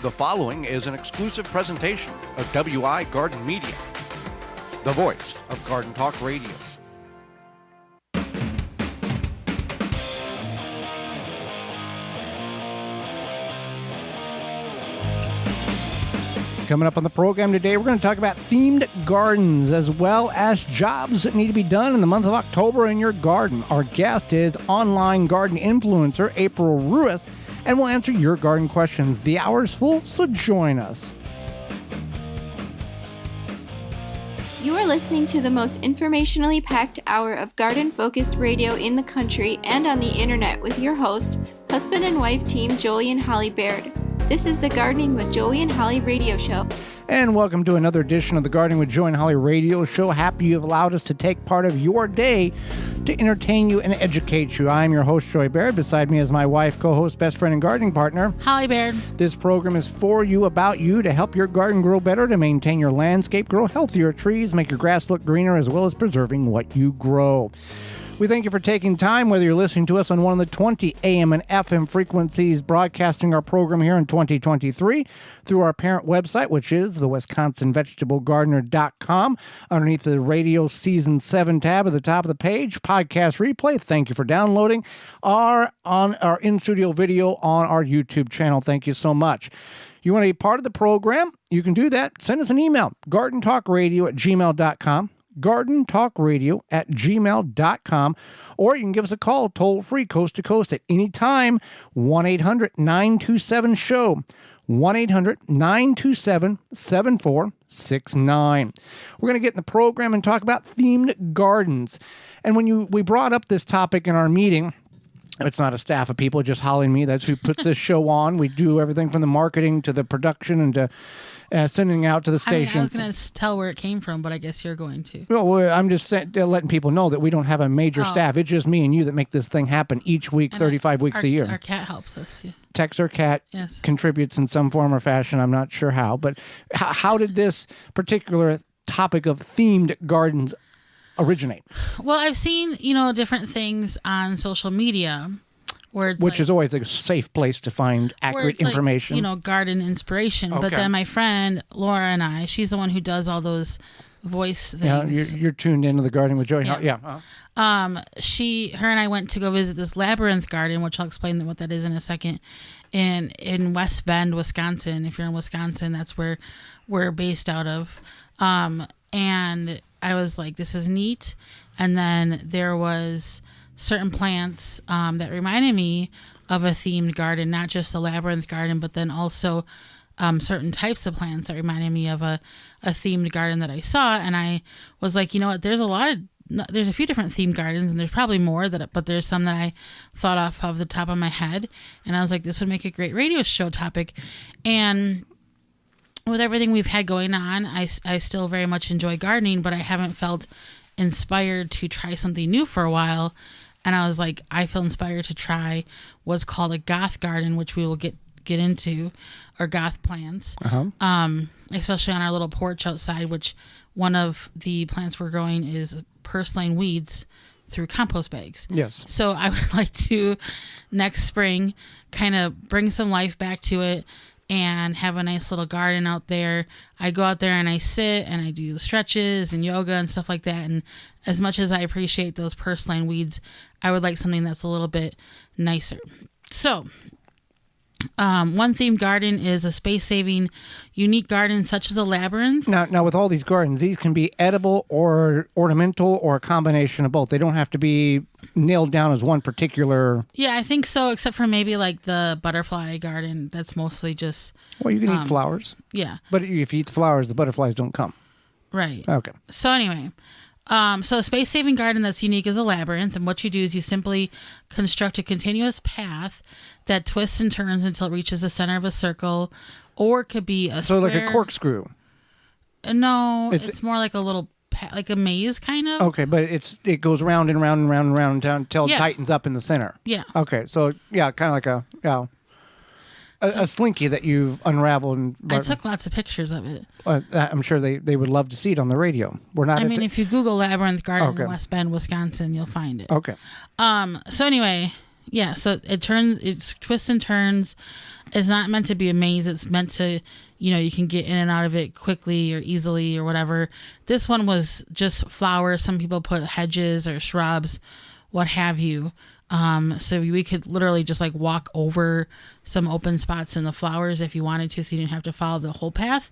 The following is an exclusive presentation of WI Garden Media, the voice of Garden Talk Radio. Coming up on the program today, we're going to talk about themed gardens as well as jobs that need to be done in the month of October in your garden. Our guest is online garden influencer April Ruis, and we'll answer your garden questions. The hour is full, so join us. You are listening to the most informationally packed hour of garden-focused radio in the country and on the internet with your host, husband and wife team Joey and Holly Baird. This is the Gardening with Joey and Holly radio show. And welcome to another edition of the Gardening with Joey and Holly radio show. Happy you have allowed us to take part of your day to entertain you and educate you. I'm your host, Joey Baird. Beside me is my wife, co-host, best friend, and gardening partner, Holly Baird. This program is for you, about you, to help your garden grow better, to maintain your landscape, grow healthier trees, make your grass look greener, as well as preserving what you grow. We thank you for taking time, whether you're listening to us on one of the 20 AM and FM frequencies broadcasting our program here in 2023 through our parent website, which is the WisconsinVegetableGardener.com. Underneath the Radio Season 7 tab at the top of the page, podcast replay. Thank you for downloading our in-studio video on our YouTube channel. Thank you so much. You want to be part of the program? You can do that. Send us an email, gardentalkradio@gmail.com. gardentalkradio@gmail.com, or you can give us a call toll-free, coast to coast at any time, 1-800-927-SHOW, 1-800-927-7469. We're going to get in the program and talk about themed gardens. And when we brought up this topic in our meeting, it's not a staff of people, just Holly and me. That's who puts this show on. We do everything from the marketing to the production and to sending out to the stations. I was going to tell where it came from, but I guess you're going to. Well, I'm just letting people know that we don't have a major staff. It's just me and you that make this thing happen each week, and 35 weeks a year. Our cat helps us too. Tex, our cat, yes, contributes in some form or fashion. I'm not sure how, but how did this particular topic of themed gardens originate? Well, I've seen, different things on social media where it's which is always a safe place to find accurate information. Garden inspiration. Okay. But then my friend Laura and I, she's the one who does all those voice things. Yeah, you're tuned into the Gardening with Joey. Yeah. Her and I went to go visit this labyrinth garden, which I'll explain what that is in a second, in West Bend, Wisconsin. If you're in Wisconsin, that's where we're based out of. And I was like, this is neat. And then there was certain plants that reminded me of a themed garden, not just a labyrinth garden, but then also certain types of plants that reminded me of a themed garden that I saw. And I was like, you know what, there's a few different themed gardens, and there's probably more but there's some that I thought off of the top of my head. And I was like, this would make a great radio show topic. And with everything we've had going on, I still very much enjoy gardening, but I haven't felt inspired to try something new for a while. And I was like, I feel inspired to try what's called a goth garden, which we will get into, or goth plants, especially on our little porch outside, which one of the plants we're growing is purslane weeds through compost bags. Yes. So I would like to, next spring, kind of bring some life back to it and have a nice little garden out there. I go out there and I sit and I do stretches and yoga and stuff like that. And as much as I appreciate those purslane weeds, I would like something that's a little bit nicer. So one themed garden is a space-saving, unique garden such as a labyrinth. Now, with all these gardens, these can be edible or ornamental or a combination of both. They don't have to be nailed down as one particular... Yeah, I think so, except for maybe like the butterfly garden. That's mostly just... Well, you can eat flowers. Yeah. But if you eat the flowers, the butterflies don't come. Right. Okay. So anyway... So a space-saving garden that's unique is a labyrinth, and what you do is you simply construct a continuous path that twists and turns until it reaches the center of a circle, or it could be a square. Like a corkscrew. No, it's more like a little, like a maze kind of. Okay, but it goes round and round and round and round until it tightens up in the center. Yeah. Okay, so kind of like a slinky that you've unraveled. I took lots of pictures of it. I'm sure they would love to see it on the radio. If you Google Labyrinth Garden in West Bend, Wisconsin, you'll find it. Okay. So anyway, Yeah, so it twists and turns. It's not meant to be a maze. It's meant to, you can get in and out of it quickly or easily or whatever. This one was just flowers. Some people put hedges or shrubs, what have you. So we could literally just like walk over some open spots in the flowers if you wanted to, so you didn't have to follow the whole path,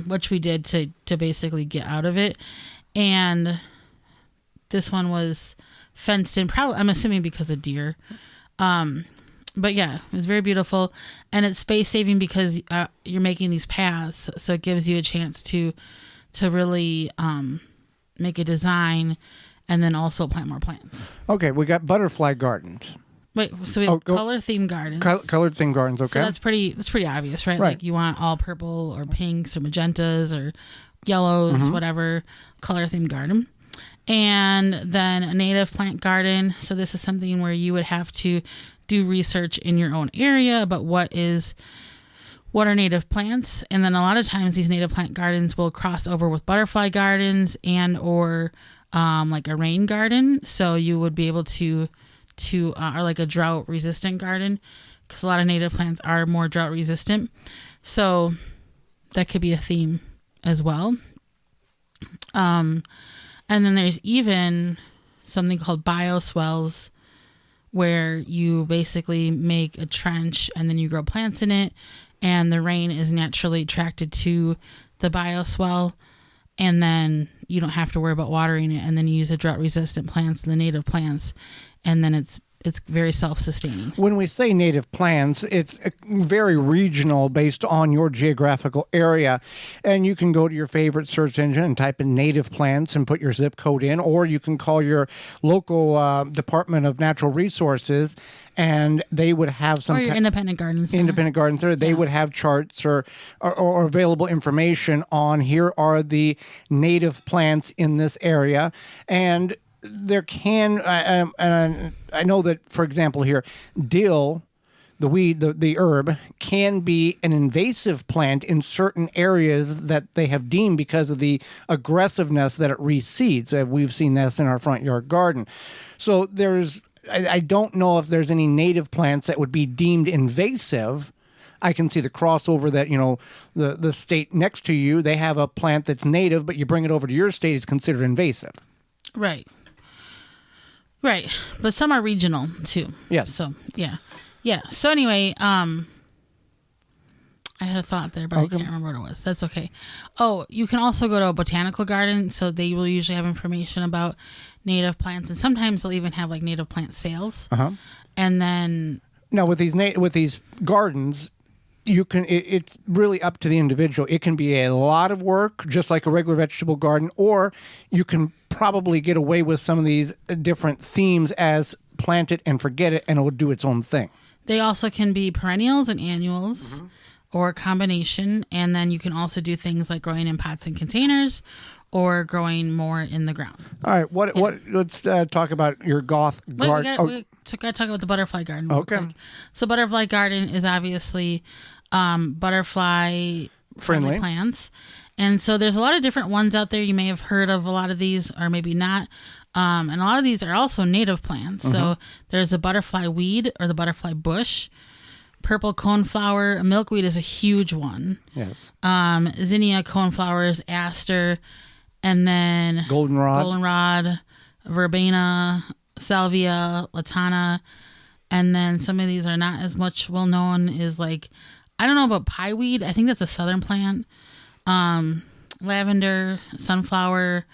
which we did to basically get out of it. And this one was fenced in, probably, I'm assuming because of deer. But yeah, it was very beautiful, and it's space saving because you're making these paths, so it gives you a chance to really make a design, and then also plant more plants. Okay, we got butterfly gardens. Wait, so we have color themed gardens. Colored themed gardens. Okay, so that's pretty obvious, right? Like you want all purple or pinks or magentas or yellows, whatever color themed garden. And then a native plant garden. So this is something where you would have to do research in your own area about what are native plants. And then a lot of times these native plant gardens will cross over with butterfly gardens and or like a rain garden. So you would be able to or like a drought resistant garden, because a lot of native plants are more drought resistant. So that could be a theme as well. And then there's even something called bioswales, where you basically make a trench and then you grow plants in it, and the rain is naturally attracted to the bioswale, and then you don't have to worry about watering it, and then you use the drought resistant plants, the native plants, and then it's very self-sustaining. When we say native plants, it's very regional based on your geographical area. And you can go to your favorite search engine and type in native plants and put your zip code in, or you can call your local Department of Natural Resources, and they would have some... Or your independent garden center. Independent garden center. They would have charts or available information on here are the native plants in this area. And there can, I know that, for example, here, dill, the weed, the herb, can be an invasive plant in certain areas that they have deemed because of the aggressiveness that it reseeds. We've seen this in our front yard garden. So I don't know if there's any native plants that would be deemed invasive. I can see the crossover that, the state next to you, they have a plant that's native, but you bring it over to your state, it's considered invasive. Right. Right. But some are regional too. Yes. So, yeah. Yeah. So anyway, I had a thought there, but I can't remember what it was. That's okay. Oh, you can also go to a botanical garden. So they will usually have information about native plants, and sometimes they'll even have like native plant sales. And then now with these gardens, you can, it's really up to the individual. It can be a lot of work, just like a regular vegetable garden, or you can probably get away with some of these different themes as plant it and forget it, and it will do its own thing. They also can be perennials and annuals, or a combination. And then you can also do things like growing in pots and containers, or growing more in the ground. All right, let's talk about your goth garden. We got to talk about the butterfly garden. Okay. Quick. So butterfly garden is obviously butterfly friendly plants. And so there's a lot of different ones out there. You may have heard of a lot of these, or maybe not. And a lot of these are also native plants. So there's a butterfly weed, or the butterfly bush, purple coneflower. Milkweed is a huge one. Yes. Zinnia, coneflowers, aster, and then goldenrod, verbena, salvia, latana. And then some of these are not as much well known, is like, I don't know about pieweed. I think that's a southern plant. Lavender, sunflower,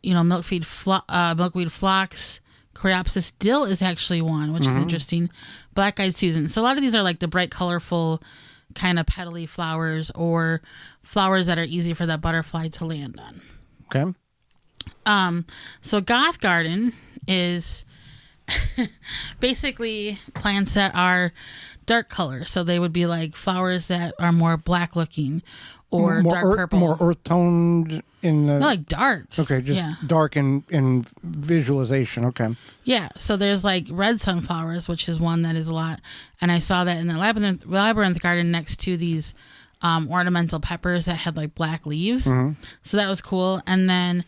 milkweed phlox, coreopsis. Dill is actually one, which is interesting. Black-eyed Susan. So a lot of these are like the bright, colorful, kind of petally flowers, or flowers that are easy for that butterfly to land on. Okay. So goth garden is basically plants that are dark color. So they would be like flowers that are more black looking, or dark purple. More earth toned in the... No, like dark. Okay, dark in visualization. Okay. Yeah, so there's like red sunflowers, which is one that is a lot. And I saw that in the labyrinth garden next to these ornamental peppers that had like black leaves. So that was cool. And then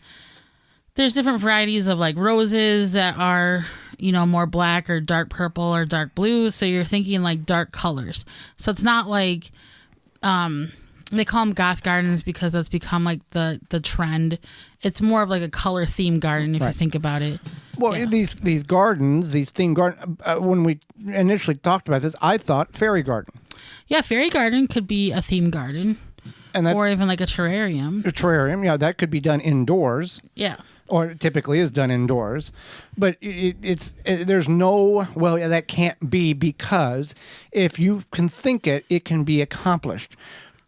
there's different varieties of like roses that are more black or dark purple or dark blue. So you're thinking like dark colors. So it's not like, they call them goth gardens because that's become like the trend. It's more of like a color themed garden if you think about it. Well, these gardens, these themed gardens, when we initially talked about this, I thought fairy garden. Yeah, fairy garden could be a themed garden. Or even like a terrarium. A terrarium, yeah, that could be done indoors. Yeah. Or it typically is done indoors. But that can't be, because if you can think it, it can be accomplished.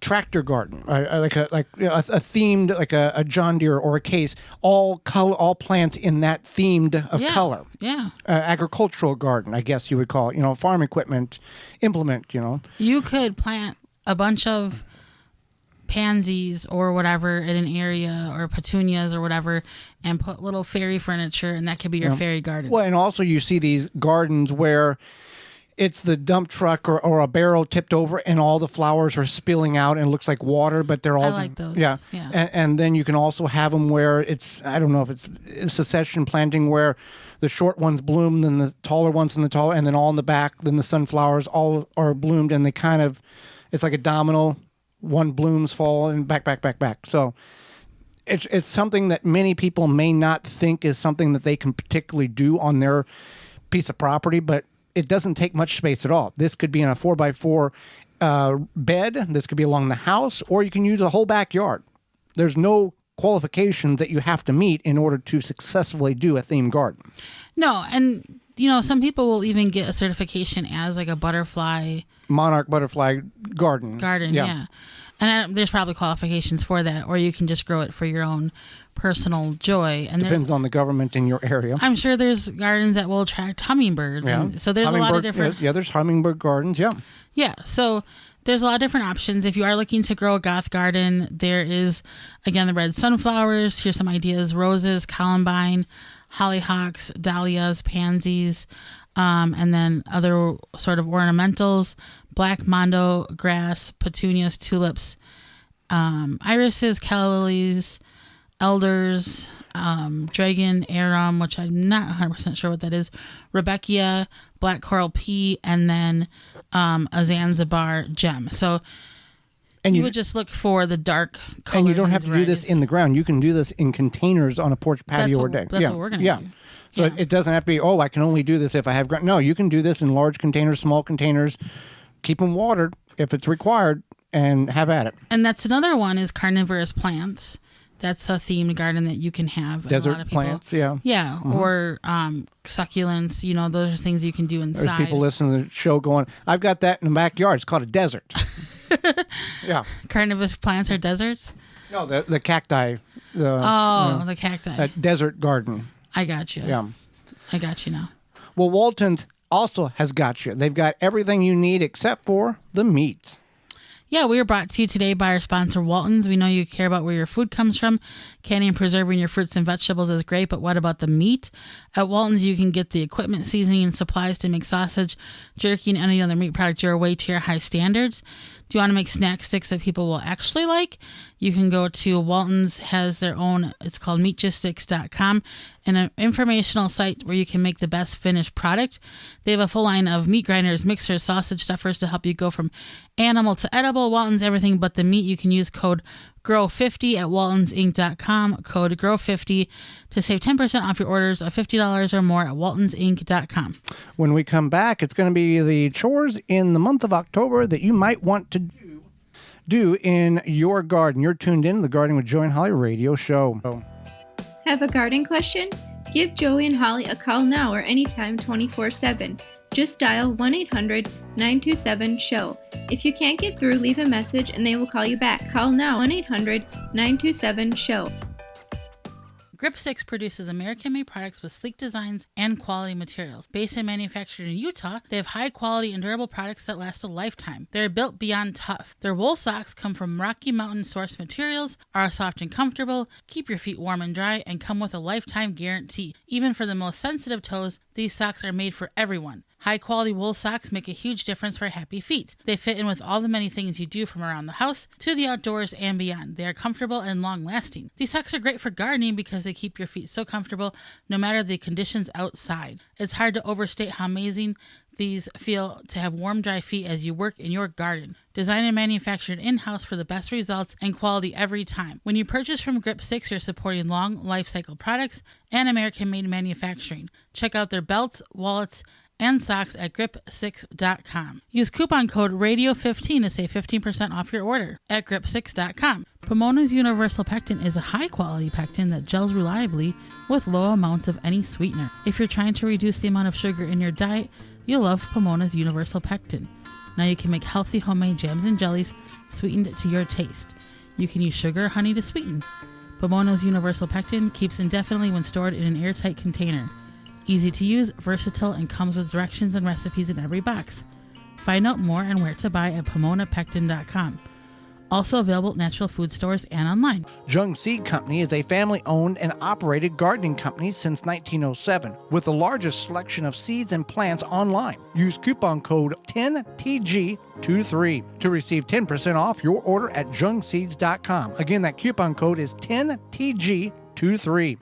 Tractor garden, like a themed, like a John Deere or a Case, all plants in that themed of color. Yeah. Agricultural garden, I guess you would call it. Farm equipment, implement. You could plant a bunch of pansies or whatever in an area, or petunias or whatever, and put little fairy furniture, and that could be your fairy garden. Well, and also you see these gardens where it's the dump truck or a barrel tipped over and all the flowers are spilling out and it looks like water, but they're all... I like those. Yeah. And then you can also have them where it's, I don't know if it's succession planting, where the short ones bloom, then the taller ones and then all in the back, then the sunflowers all are bloomed, and they kind of, it's like a domino, one blooms, fall, and back. So it's something that many people may not think is something that they can particularly do on their piece of property, but it doesn't take much space at all. This could be in a 4x4 bed. This could be along the house, or you can use a whole backyard. There's no qualifications that you have to meet in order to successfully do a themed garden. No, and some people will even get a certification as like a butterfly... Monarch butterfly garden. Yeah. And there's probably qualifications for that, or you can just grow it for your own personal joy. And depends on the government in your area. I'm sure there's gardens that will attract hummingbirds. Yeah. And so there's a lot of different... Yeah, there's hummingbird gardens, yeah. Yeah, so there's a lot of different options. If you are looking to grow a goth garden, there is, again, the red sunflowers. Here's some ideas: roses, columbine, hollyhocks, dahlias, pansies, and then other sort of ornamentals: black mondo grass, petunias, tulips, irises, calla lilies, elders, dragon arum, which I'm not 100% sure what that is, Rebecca, black coral pea, and then a Zanzibar gem. So you would just look for the dark colors. And you don't have to do this in the ground. You can do this in containers on a porch, patio, or deck. That's what we're going to do. So it doesn't have to be, I can only do this if I have ground. No, you can do this in large containers, small containers. Keep them watered if it's required, and have at it. And that's another one, is carnivorous plants. That's a themed garden that you can have. Desert a lot of people, plants, yeah. Yeah, or succulents, those are things you can do inside. There's people listening to the show going, I've got that in the backyard. It's called a desert. Yeah. Carnivorous plants are deserts? No, the cacti. The cacti. That desert garden. I got you. Yeah. I got you now. Well, Walton's also has got you. They've got everything you need except for the meats. Yeah, we are brought to you today by our sponsor, Walton's. We know you care about where your food comes from. Canning and preserving your fruits and vegetables is great, but what about the meat? At Walton's, you can get the equipment, seasoning, and supplies to make sausage, jerky, and any other meat product your way to your high standards. Do you want to make snack sticks that people will actually like? You can go to Walton's, has their own, it's called meatgistics.com, and an informational site where you can make the best finished product. They have a full line of meat grinders, mixers, sausage stuffers to help you go from animal to edible. Walton's everything but the meat. You can use code GROW50 at waltonsinc.com, code GROW50 to save 10% off your orders of $50 or more at waltonsinc.com. When we come back, it's going to be the chores in the month of October that you might want to do in your garden. You're tuned in to the Gardening with Joey and Holly radio show. Have a garden question? Give Joey and Holly a call now or anytime 24/7. Just dial 1-800-927-SHOW. If you can't get through, leave a message and they will call you back. Call now, 1-800-927-SHOW. Grip Six produces American-made products with sleek designs and quality materials. Based and manufactured in Utah, they have high-quality and durable products that last a lifetime. They're built beyond tough. Their wool socks come from Rocky Mountain-sourced materials, are soft and comfortable, keep your feet warm and dry, and come with a lifetime guarantee. Even for the most sensitive toes, these socks are made for everyone. High-quality wool socks make a huge difference for happy feet. They fit in with all the many things you do from around the house to the outdoors and beyond. They are comfortable and long-lasting. These socks are great for gardening because they keep your feet so comfortable no matter the conditions outside. It's hard to overstate how amazing these feel to have warm, dry feet as you work in your garden. Designed and manufactured in-house for the best results and quality every time. When you purchase from Grip 6, you're supporting long life cycle products and American-made manufacturing. Check out their belts, wallets, and socks at grip6.com. Use coupon code RADIO15 to save 15% off your order at grip6.com. Pomona's Universal Pectin is a high-quality pectin that gels reliably with low amounts of any sweetener. If you're trying to reduce the amount of sugar in your diet, you'll love Pomona's Universal Pectin. Now you can make healthy homemade jams and jellies sweetened to your taste. You can use sugar or honey to sweeten. Pomona's Universal Pectin keeps indefinitely when stored in an airtight container. Easy to use, versatile, and comes with directions and recipes in every box. Find out more and where to buy at PomonaPectin.com. Also available at natural food stores and online. Jung Seed Company is a family-owned and operated gardening company since 1907, with the largest selection of seeds and plants online. Use coupon code 10TG23 to receive 10% off your order at jungseeds.com. Again, that coupon code is 10TG23.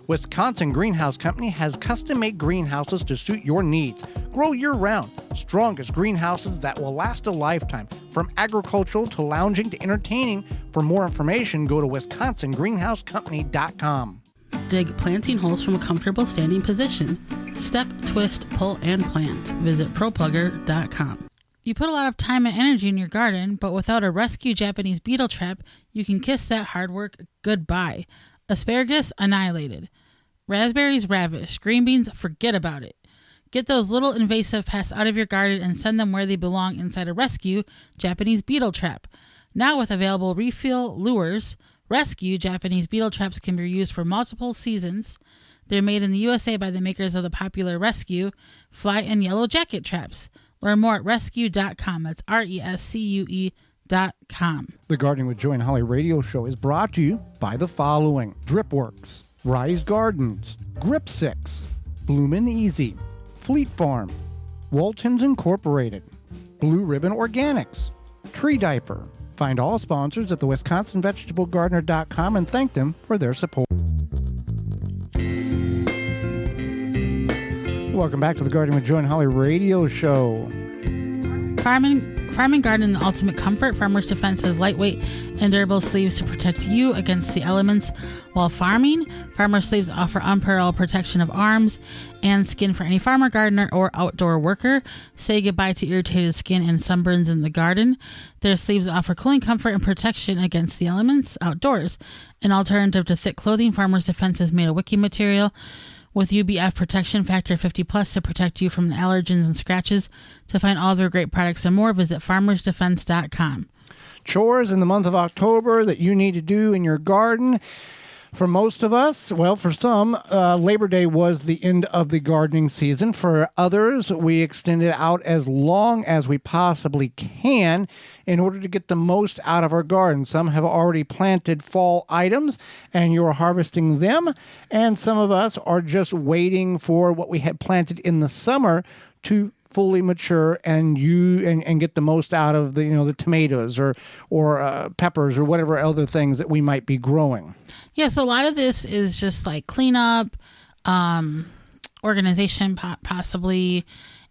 Wisconsin Greenhouse Company has custom-made greenhouses to suit your needs. Grow year-round. Strongest greenhouses that will last a lifetime. From agricultural to lounging to entertaining. For more information, go to wisconsingreenhousecompany.com. Dig planting holes from a comfortable standing position. Step, twist, pull, and plant. Visit ProPlugger.com. You put a lot of time and energy in your garden, but without a rescue Japanese beetle trap, you can kiss that hard work goodbye. Asparagus, annihilated. Raspberries, ravished. Green beans, forget about it. Get those little invasive pests out of your garden and send them where they belong inside a rescue Japanese beetle trap. Now with available refill lures, rescue Japanese beetle traps can be used for multiple seasons. They're made in the USA by the makers of the popular Rescue, Fly, and Yellow Jacket traps. Learn more at rescue.com. That's RESCUE.com. The Gardening with Joy and Holly radio show is brought to you by the following: Dripworks, Rise Gardens, Grip 6, Bloomin' Easy, Fleet Farm, Waltons Incorporated, Blue Ribbon Organics, Tree Diaper. Find all sponsors at the WisconsinVegetableGardener.com and thank them for their support. Welcome back to the Gardening with Joy and Holly radio show. Farming garden in the ultimate comfort. Farmer's Defense has lightweight and durable sleeves to protect you against the elements while farming. Farmer sleeves offer unparalleled protection of arms and skin for any farmer, gardener, or outdoor worker. Say goodbye to irritated skin and sunburns in the garden. Their sleeves offer cooling comfort and protection against the elements outdoors. An alternative to thick clothing, Farmer's Defense is made of wicking material with UBF protection factor 50 plus to protect you from the allergens and scratches. To find all their great products and more, visit farmersdefense.com. Chores in the month of October that you need to do in your garden. For most of us, well, for some, Labor Day was the end of the gardening season. For others, we extend it out as long as we possibly can in order to get the most out of our garden. Some have already planted fall items and you're harvesting them. And some of us are just waiting for what we had planted in the summer to fully mature and get the most out of the tomatoes or peppers or whatever other things that we might be growing. Yeah, so a lot of this is just like cleanup, organization possibly,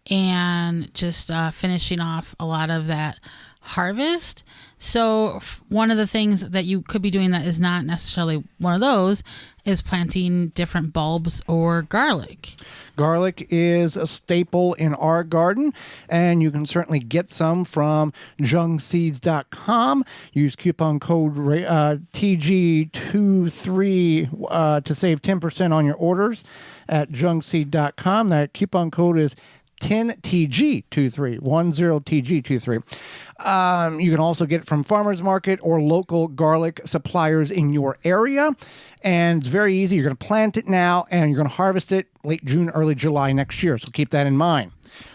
and just finishing off a lot of that harvest. So one of the things that you could be doing that is not necessarily one of those is planting different bulbs or garlic. Garlic is a staple in our garden, and you can certainly get some from jungseeds.com. Use coupon code TG23 to save 10% on your orders at jungseed.com. That coupon code is 10TG23, 10TG23. You can also get it from farmers market or local garlic suppliers in your area. And it's very easy. You're going to plant it now and you're going to harvest it late June, early July next year. So keep that in mind.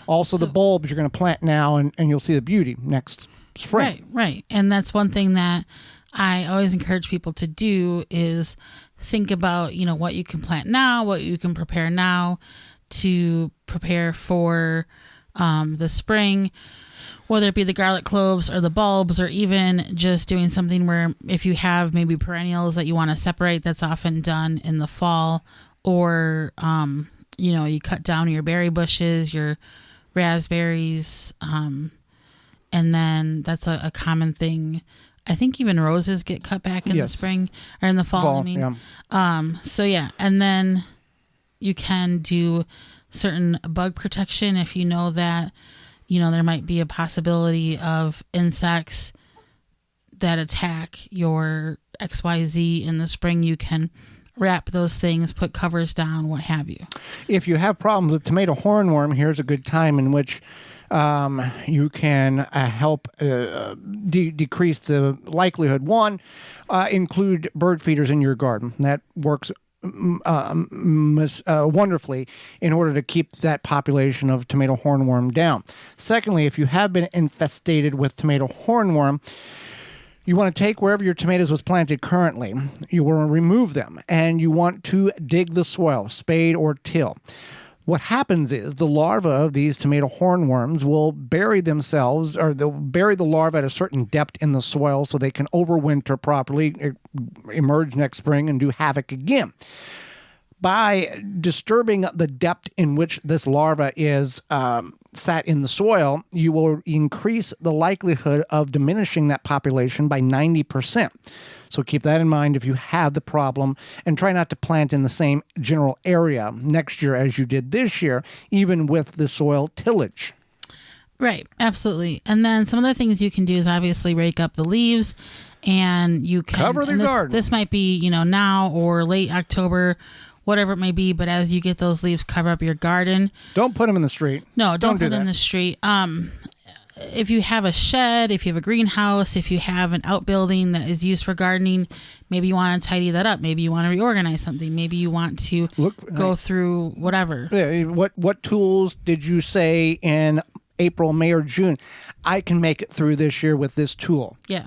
Also, the bulbs you're going to plant now and you'll see the beauty next spring. Right. And that's one thing that I always encourage people to do is think about, what you can plant now, what you can prepare now to prepare for the spring, whether it be the garlic cloves or the bulbs, or even just doing something where if you have maybe perennials that you want to separate, that's often done in the fall, or, you cut down your berry bushes, your raspberries, and then that's a common thing. I think even roses get cut back in the spring or in the fall. And then you can do certain bug protection if you know that, there might be a possibility of insects that attack your XYZ in the spring. You can wrap those things, put covers down, what have you. If you have problems with tomato hornworm, here's a good time in which you can help decrease the likelihood. One, include bird feeders in your garden. That works wonderfully in order to keep that population of tomato hornworm down. Secondly, if you have been infestated with tomato hornworm, you want to take wherever your tomatoes was planted currently, you want to remove them, and you want to dig the soil, spade or till. What happens is the larvae of these tomato hornworms will bury themselves, or they'll bury the larvae at a certain depth in the soil so they can overwinter properly, emerge next spring, and do havoc again. By disturbing the depth in which this larva is sat in the soil, you will increase the likelihood of diminishing that population by 90%. So keep that in mind if you have the problem, and try not to plant in the same general area next year as you did this year, even with the soil tillage. Right, absolutely. And then some other things you can do is obviously rake up the leaves, and you can cover the garden. This might be, now or late October, whatever it may be, but as you get those leaves, cover up your garden. Don't put them in the street. No, don't put them in the street. If you have a shed, if you have a greenhouse, if you have an outbuilding that is used for gardening, maybe you want to tidy that up. Maybe you want to reorganize something. Maybe you want to go through whatever. What tools did you say in April, May, or June? I can make it through this year with this tool. Yeah.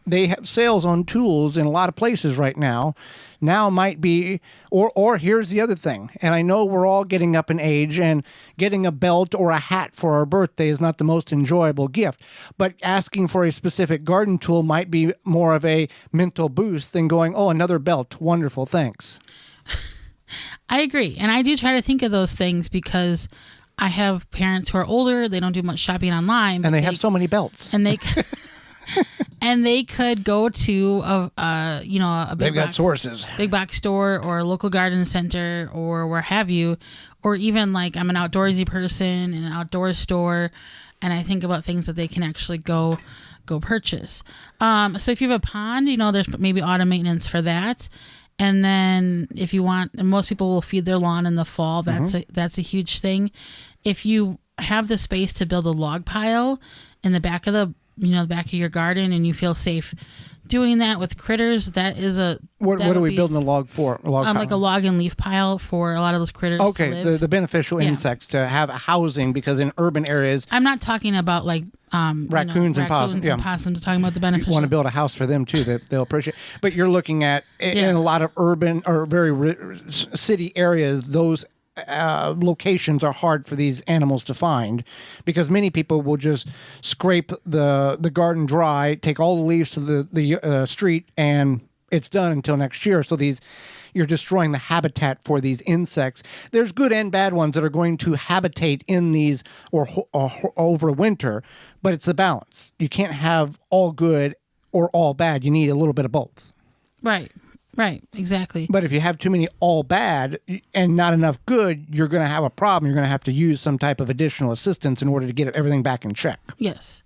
They have sales on tools in a lot of places right now. Now might be, or here's the other thing, and I know we're all getting up in age, and getting a belt or a hat for our birthday is not the most enjoyable gift, but asking for a specific garden tool might be more of a mental boost than going, oh, another belt, wonderful, thanks. I agree, and I do try to think of those things because I have parents who are older, they don't do much shopping online. And they have so many belts. And they... And they could go to a They've got sources, big box store or a local garden center or where have you, or even like I'm an outdoorsy person in an outdoor store, and I think about things that they can actually go purchase. So if you have a pond, there's maybe auto maintenance for that. And then if you want, and most people will feed their lawn in the fall. That's a huge thing. If you have the space to build a log pile in the back of the back of your garden, and you feel safe doing that with critters, that is a... What are we building a log for? Like a log and leaf pile for a lot of those critters to live. The beneficial insects to have housing, because in urban areas... I'm not talking about like... raccoons and possums. I'm talking about the beneficial. You want to build a house for them too, that they'll appreciate. But you're looking at, in a lot of urban or very city areas, those locations are hard for these animals to find, because many people will just scrape the garden dry, take all the leaves to the street, and it's done until next year. So you're destroying the habitat for these insects. There's good and bad ones that are going to habitate in these or over winter, but it's the balance. You can't have all good or all bad. You need a little bit of both. Right, exactly. But if you have too many all bad and not enough good, you're going to have a problem. You're going to have to use some type of additional assistance in order to get everything back in check. Yes.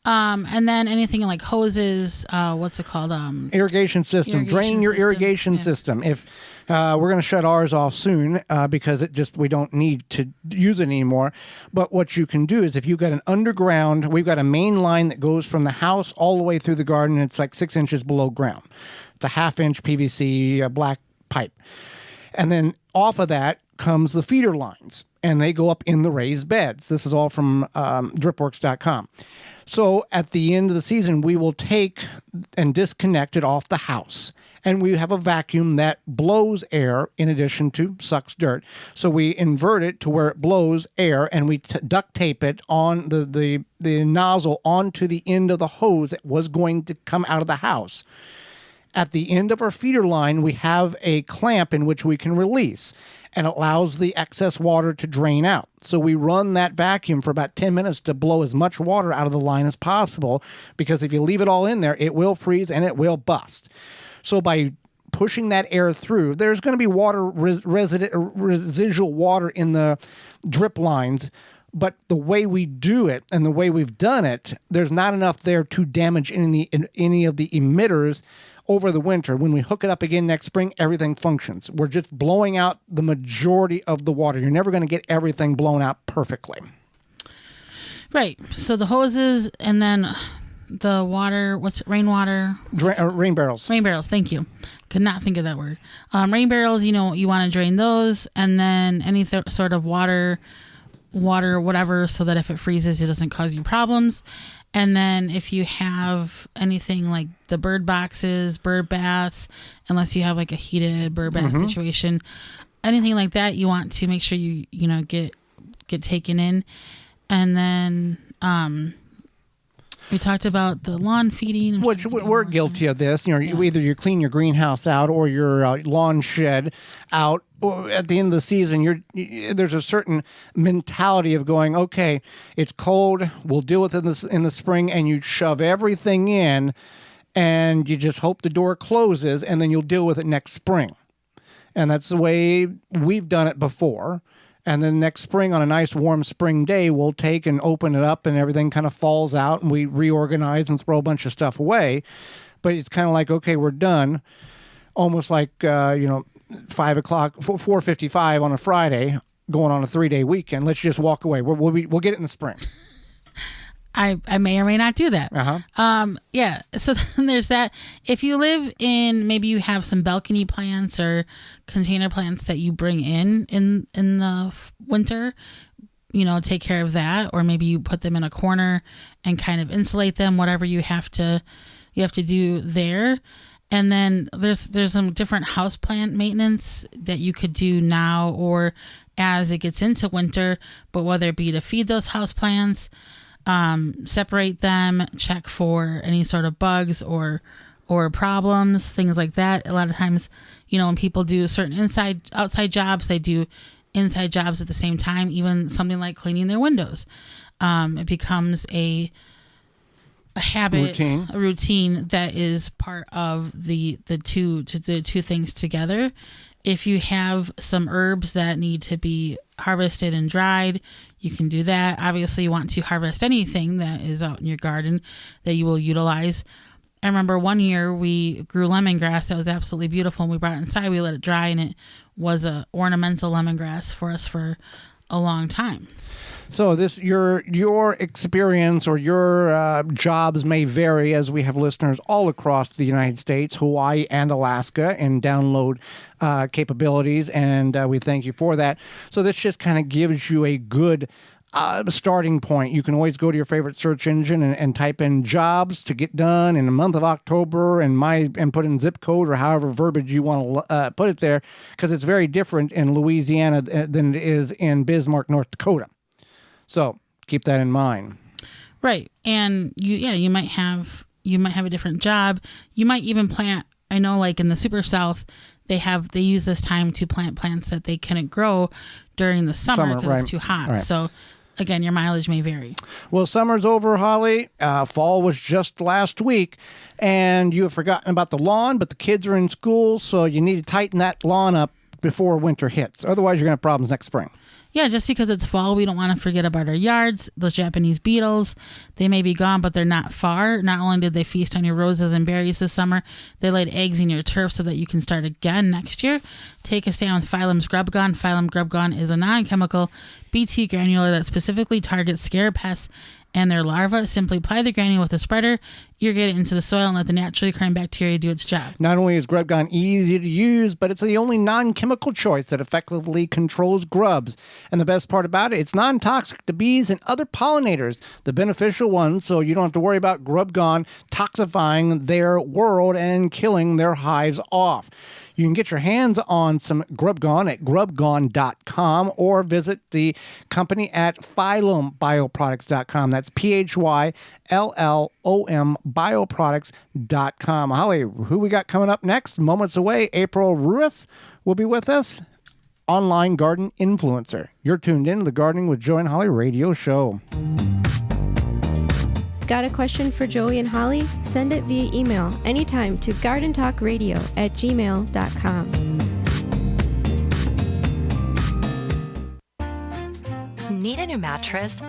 And then anything like hoses, what's it called? Irrigation system. Drain your irrigation system. If we're going to shut ours off soon because we don't need to use it anymore. But what you can do is, if you've got an underground, we've got a main line that goes from the house all the way through the garden. It's like 6 inches below ground. It's a 1/2-inch PVC black pipe. And then off of that comes the feeder lines, and they go up in the raised beds. This is all from dripworks.com. So at the end of the season, we will take and disconnect it off the house, and we have a vacuum that blows air in addition to sucks dirt. So we invert it to where it blows air, and we duct tape it on the nozzle onto the end of the hose that was going to come out of the house. At the end of our feeder line, we have a clamp in which we can release, and it allows the excess water to drain out. So we run that vacuum for about 10 minutes to blow as much water out of the line as possible, because if you leave it all in there, it will freeze and it will bust. So by pushing that air through, there's going to be water residual water in the drip lines. But the way we do it and the way we've done it, there's not enough there to damage any of the emitters over the winter. When we hook it up again next spring, everything functions. We're just blowing out the majority of the water. You're never going to get everything blown out perfectly. Right. So the hoses, and then the water, rainwater? Rain barrels. Rain barrels, thank you. Could not think of that word. Rain barrels, you want to drain those, and then any sort of water, whatever, so that if it freezes, it doesn't cause you problems. And then if you have anything like the bird boxes, bird baths, unless you have like a heated bird bath situation, anything like that, you want to make sure you get taken in. And then we talked about the lawn feeding, which we're guilty of this. Either you clean your greenhouse out or your lawn shed out. Or at the end of the season, there's a certain mentality of going, okay, it's cold, we'll deal with it in the spring, and you shove everything in, and you just hope the door closes, and then you'll deal with it next spring. And that's the way we've done it before. And then next spring, on a nice warm spring day, we'll take and open it up, and everything kind of falls out, and we reorganize and throw a bunch of stuff away. But it's kind of like, okay, we're done. Almost like, 5 o'clock, 4:55 on a Friday, going on a 3-day weekend. Let's just walk away. We'll get it in the spring. I may or may not do that. Yeah. So then there's that. If you live in, maybe you have some balcony plants or container plants that you bring in the winter, take care of that. Or maybe you put them in a corner and kind of insulate them, whatever you have to do there. And then there's some different house plant maintenance that you could do now or as it gets into winter, but whether it be to feed those house plants, separate them, check for any sort of bugs or problems, things like that. A lot of times, when people do certain outside jobs, they do inside jobs at the same time, even something like cleaning their windows. It becomes a habit, a routine that is part of the two things together. If you have some herbs that need to be harvested and dried, you can do that. Obviously, you want to harvest anything that is out in your garden that you will utilize. I remember one year we grew lemongrass that was absolutely beautiful, and we brought it inside, we let it dry, and it was a ornamental lemongrass for us for a long time. So your experience or your jobs may vary, as we have listeners all across the United States, Hawaii and Alaska, and download capabilities, and we thank you for that. So this just kind of gives you a good starting point. You can always go to your favorite search engine and type in jobs to get done in the month of October and put in zip code or however verbiage you want to put it there, because it's very different in Louisiana than it is in Bismarck, North Dakota. So keep that in mind. Right. And you might have a different job. You might even plant, I know like in the Super South, they use this time to plant plants that they couldn't grow during the summer because it's too hot. Right. So again, your mileage may vary. Well, summer's over, Holly. Fall was just last week, and you have forgotten about the lawn, but the kids are in school, so you need to tighten that lawn up before winter hits. Otherwise, you're going to have problems next spring. Yeah, just because it's fall, we don't want to forget about our yards. Those Japanese beetles, they may be gone, but they're not far. Not only did they feast on your roses and berries this summer, they laid eggs in your turf so that you can start again next year. Take a stand with Phylum's Grub Gun. Phylum Grub Gun is a non-chemical BT granular that specifically targets scare pests and their larvae. Simply apply the granule with a spreader, irrigate it into the soil, and let the naturally occurring bacteria do its job. Not only is Grub Gone easy to use, but it's the only non-chemical choice that effectively controls grubs. And the best part about it, it's non-toxic to bees and other pollinators, the beneficial ones, so you don't have to worry about Grub Gone toxifying their world and killing their hives off. You can get your hands on some Grub Gone at grubgone.com or visit the company at phyllombioproducts.com. That's PHYLLOM bioproducts.com. Holly, who we got coming up next? Moments away, April Ruis will be with us, online garden influencer. You're tuned in to the Gardening with Joy and Holly radio show. Got a question for Joey and Holly? Send it via email anytime to gardentalkradio@gmail.com. Need a new mattress?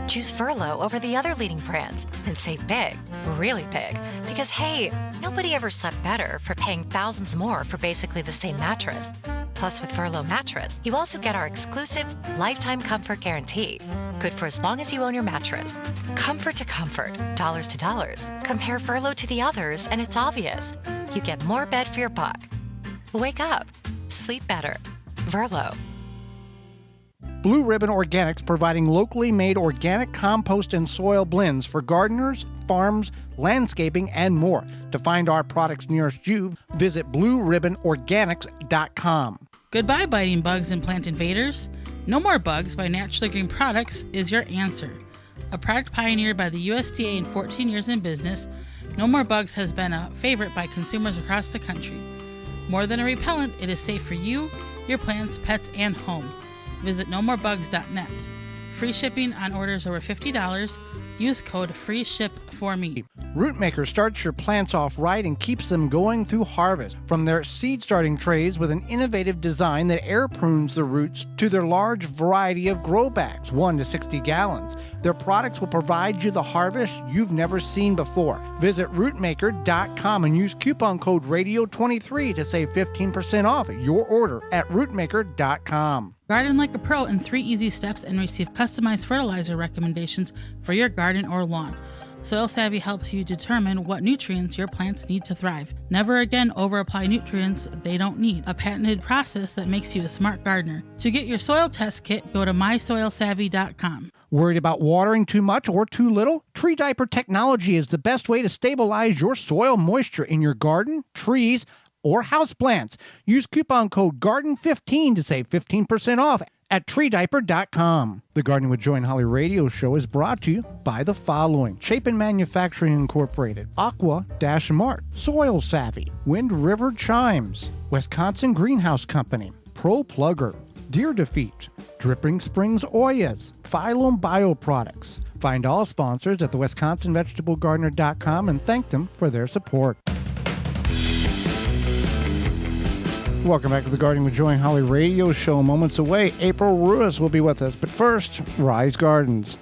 Choose Furlow over the other leading brands and save big, really big. Because hey, nobody ever slept better for paying thousands more for basically the same mattress. Plus, with Furlow mattress, you also get our exclusive lifetime comfort guarantee. Good for as long as you own your mattress. Comfort to comfort, dollars to dollars. Compare Furlow to the others, and it's obvious. You get more bed for your buck. Wake up. Sleep better. Furlow. Blue Ribbon Organics, providing locally made organic compost and soil blends for gardeners, farms, landscaping, and more. To find our products nearest you, visit blueribbonorganics.com. Goodbye, biting bugs and plant invaders. No More Bugs by Naturally Green Products is your answer. A product pioneered by the USDA in 14 years in business, No More Bugs has been a favorite by consumers across the country. More than a repellent, it is safe for you, your plants, pets, and home. Visit nomorebugs.net. Free shipping on orders over $50. Use code FREESHIP4ME. Rootmaker starts your plants off right and keeps them going through harvest. From their seed starting trays with an innovative design that air prunes the roots to their large variety of grow bags, 1 to 60 gallons. Their products will provide you the harvest you've never seen before. Visit rootmaker.com and use coupon code RADIO23 to save 15% off your order at rootmaker.com. Garden like a pro in 3 easy steps and receive customized fertilizer recommendations for your garden or lawn. Soil Savvy helps you determine what nutrients your plants need to thrive. Never again over-apply nutrients they don't need. A patented process that makes you a smart gardener. To get your soil test kit, go to mysoilsavvy.com. Worried about watering too much or too little? Tree diaper technology is the best way to stabilize your soil moisture in your garden, trees, or houseplants. Use coupon code GARDEN15 to save 15% off at treediaper.com. The Gardening with Joy and Holly radio show is brought to you by the following: Chapin Manufacturing Incorporated, Aqua-Mart, Soil Savvy, Wind River Chimes, Wisconsin Greenhouse Company, Pro Plugger, Deer Defeat, Dripping Springs Oyas, Phylum Bioproducts. Find all sponsors at the WisconsinVegetableGardener.com and thank them for their support. Welcome back to the Gardening with Joy and Holly radio show. Moments away, April Ruis will be with us. But first, Rise Gardens.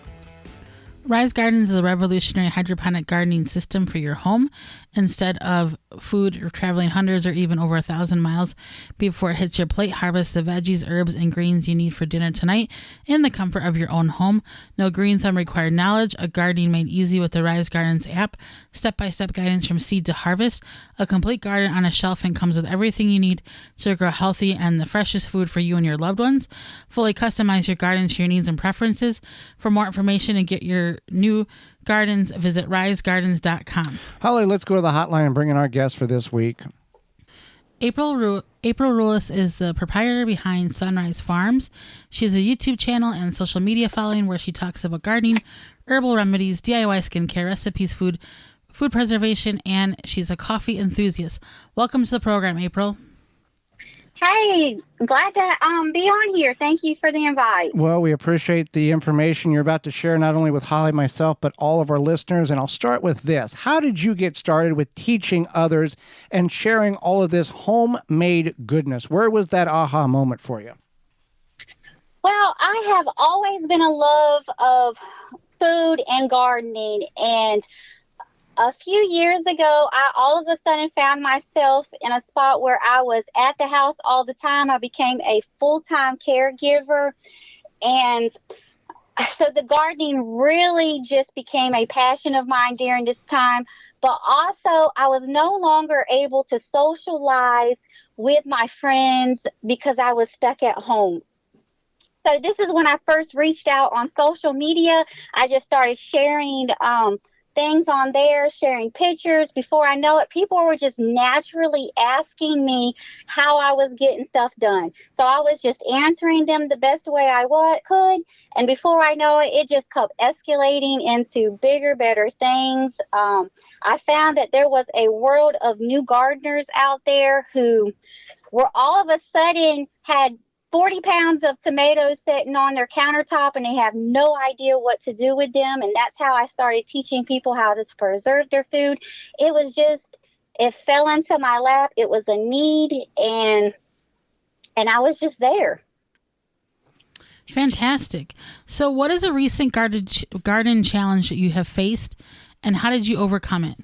Rise Gardens is a revolutionary hydroponic gardening system for your home. Instead of food or traveling hundreds or even over 1,000 miles before it hits your plate, harvest the veggies, herbs, and greens you need for dinner tonight in the comfort of your own home. No green thumb required knowledge, a gardening made easy with the Rise Gardens app, step-by-step guidance from seed to harvest, a complete garden on a shelf, and comes with everything you need to grow healthy and the freshest food for you and your loved ones. Fully customize your garden to your needs and preferences. For more information and get your new gardens, visit risegardens.com. Holly, let's go to the hotline and bring in our guest for this week. April Ruis is the proprietor behind Sunrise Farms. She has a YouTube channel and social media following where she talks about gardening, herbal remedies, DIY skincare, recipes, food preservation, and she's a coffee enthusiast. Welcome to the program, April. Hey, glad to be on here. Thank you for the invite. Well, we appreciate the information you're about to share, not only with Holly, myself, but all of our listeners. And I'll start with this. How did you get started with teaching others and sharing all of this homemade goodness? Where was that aha moment for you? Well, I have always been a love of food and gardening, and a few years ago, I all of a sudden found myself in a spot where I was at the house all the time. I became a full-time caregiver, and So the gardening really just became a passion of mine during this time. But also, I was no longer able to socialize with my friends because I was stuck at home. So this is when I first reached out on social media. I just started sharing things on there, sharing pictures. Before I know it, people were just naturally asking me how I was getting stuff done. So I was just answering them the best way I could. And before I know it, it just kept escalating into bigger, better things. I found that there was a world of new gardeners out there who were all of a sudden had 40 pounds of tomatoes sitting on their countertop and they have no idea what to do with them. And that's how I started teaching people how to preserve their food. It was just, it fell into my lap. It was a need, and I was just there. Fantastic. So what is a recent garden challenge that you have faced, and how did you overcome it?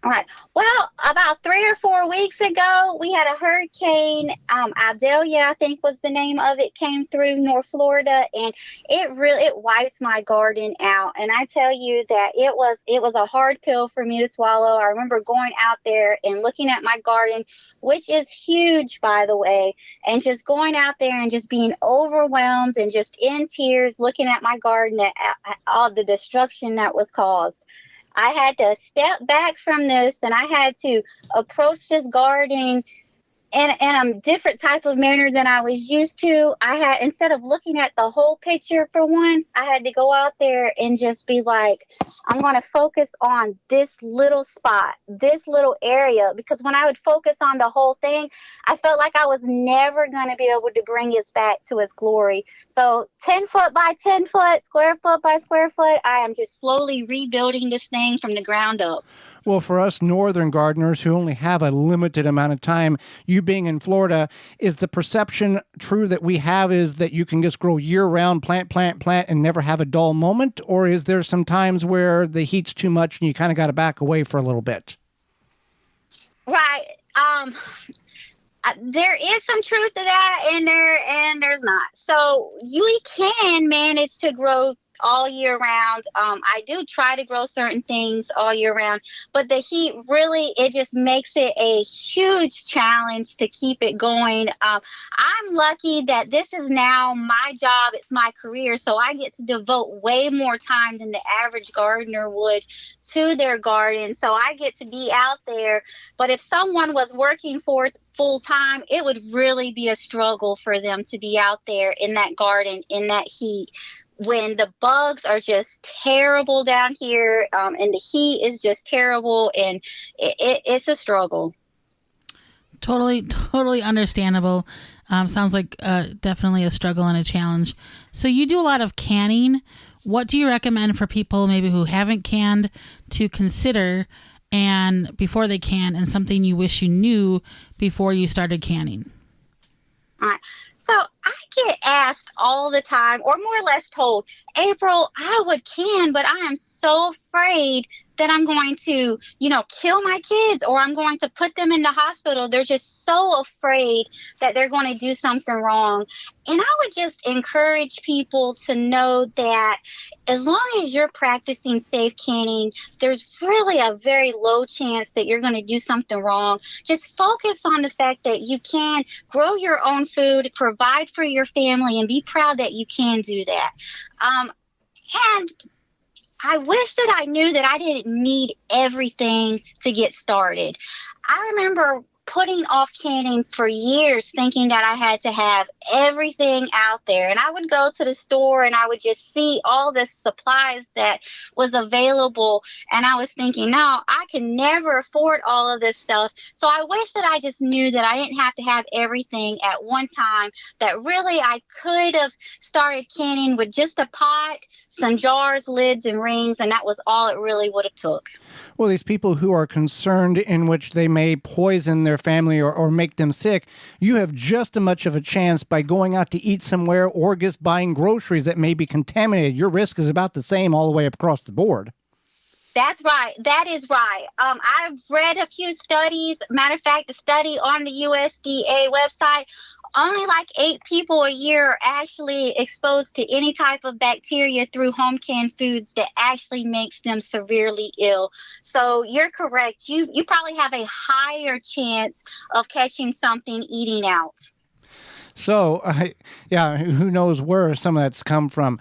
All right. Well, about 3 or 4 weeks ago, we had a hurricane. Adio, I think was the name of it, came through North Florida, and it wiped my garden out. And I tell you that it was a hard pill for me to swallow. I remember going out there and looking at my garden, which is huge, by the way, and just going out there and just being overwhelmed and just in tears, looking at my garden at all the destruction that was caused. I had to step back from this, and I had to approach this garden in a different type of manner than I was used to. I had, instead of looking at the whole picture for once, I had to go out there and just be like, I'm going to focus on this little spot, this little area, because when I would focus on the whole thing, I felt like I was never going to be able to bring it back to its glory. So 10 foot by 10 foot, square foot by square foot, I am just slowly rebuilding this thing from the ground up. Well, for us northern gardeners who only have a limited amount of time, you being in Florida, is the perception true that we have is that you can just grow year-round, plant, and never have a dull moment? Or is there some times where the heat's too much and you kind of got to back away for a little bit? Right. There is some truth to that, and there's not. So you can manage to grow all year round. I do try to grow certain things all year round, but the heat really, it just makes it a huge challenge to keep it going. I'm lucky that this is now my job. It's my career. So I get to devote way more time than the average gardener would to their garden. So I get to be out there. But if someone was working for it full time, it would really be a struggle for them to be out there in that garden, in that heat, when the bugs are just terrible down here, and the heat is just terrible, and it's a struggle. Totally understandable. Sounds like definitely a struggle and a challenge. So you do a lot of canning. What do you recommend for people maybe who haven't canned to consider and before they can, and something you wish you knew before you started canning? All right. So I get asked all the time, or more or less told, April, I would can, but I am so afraid that I'm going to, kill my kids, or I'm going to put them in the hospital. They're just so afraid that they're going to do something wrong. And I would just encourage people to know that as long as you're practicing safe canning, there's really a very low chance that you're going to do something wrong. Just focus on the fact that you can grow your own food, provide for your family, and be proud that you can do that. And I wish that I knew that I didn't need everything to get started. I remember putting off canning for years, thinking that I had to have everything out there. And I would go to the store and I would just see all the supplies that was available. And I was thinking, no, I can never afford all of this stuff. So I wish that I just knew that I didn't have to have everything at one time, that really I could have started canning with just a pot, some jars, lids, and rings, and that was all it really would have took. Well, these people who are concerned in which they may poison their family or make them sick, you have just as much of a chance by going out to eat somewhere or just buying groceries that may be contaminated. Your risk is about the same all the way across the board. That's right. That is right. I've read a few studies. Matter of fact, the study on the USDA website only like 8 people a year are actually exposed to any type of bacteria through home canned foods that actually makes them severely ill. So you're correct. You probably have a higher chance of catching something eating out. So, yeah, who knows where some of that's come from.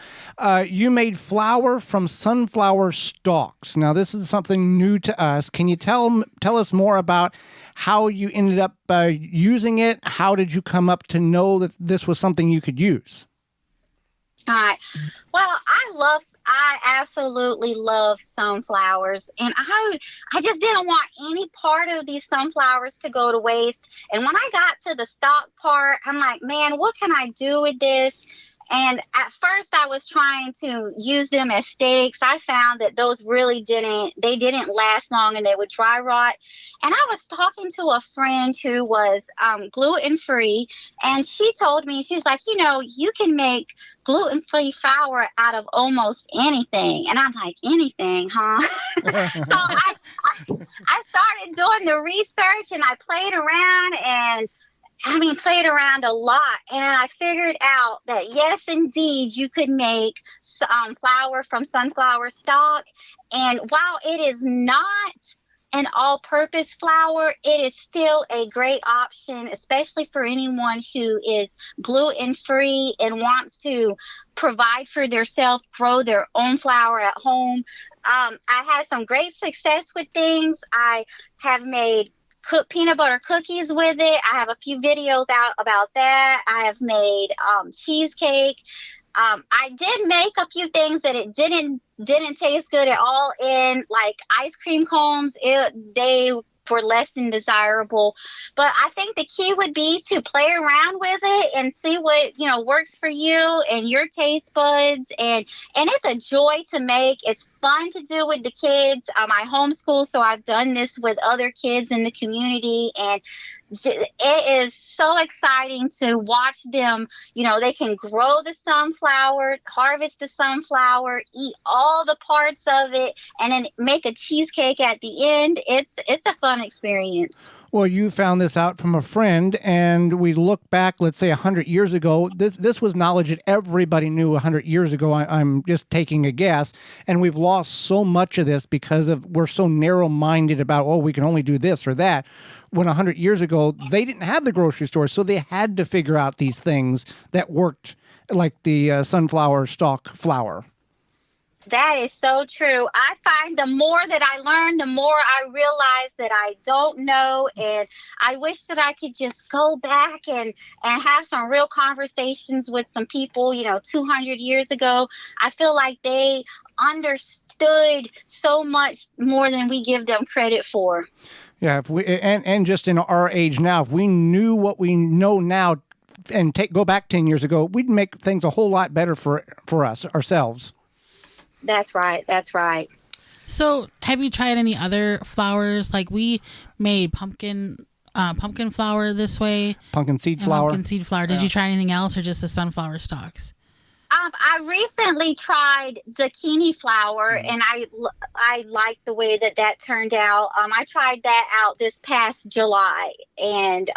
You made flour from sunflower stalks. Now, this is something new to us. Can you tell us more about how you ended up using it? How did you come up to know that this was something you could use? All right. Well, I absolutely love sunflowers, and I just didn't want any part of these sunflowers to go to waste. And when I got to the stalk part, I'm like, man, what can I do with this? And at first I was trying to use them as stakes. I found that those really didn't last long and they would dry rot. And I was talking to a friend who was gluten-free, and she told me, she's like, you can make gluten-free flour out of almost anything. And I'm like, anything, huh? So I started doing the research, and I played around a lot, and I figured out that yes, indeed, you could make flour from sunflower stalk. And while it is not an all-purpose flour, it is still a great option, especially for anyone who is gluten-free and wants to provide for themselves, grow their own flour at home. I had some great success with things. I have made peanut butter cookies with it. I have a few videos out about that. I have made cheesecake. I did make a few things that it didn't taste good at all in, like ice cream cones. They were less than desirable. But I think the key would be to play around with it and see what, works for you and your taste buds. And it's a joy to make. It's fun to do with the kids. I homeschool, so I've done this with other kids in the community. And it is so exciting to watch them. They can grow the sunflower, harvest the sunflower, eat all the parts of it, and then make a cheesecake at the end. It's a fun experience. Well, you found this out from a friend, and we look back, let's say 100 years ago. This was knowledge that everybody knew 100 years ago. I'm just taking a guess, and we've lost so much of this because we're so narrow-minded about, we can only do this or that. When 100 years ago, they didn't have the grocery store, so they had to figure out these things that worked, like the sunflower stalk flour. That is so true. I find the more that I learn, the more I realize that I don't know. And I wish that I could just go back and have some real conversations with some people, 200 years ago. I feel like they understood so much more than we give them credit for. Yeah, if we and just in our age now, if we knew what we know now and go back 10 years ago, we'd make things a whole lot better for us, ourselves. That's right. That's right. So have you tried any other flours? Like we made pumpkin flour this way. Pumpkin seed flour. Did you try anything else or just the sunflower stalks? I recently tried zucchini flour, and I liked the way that turned out. I tried that out this past July, and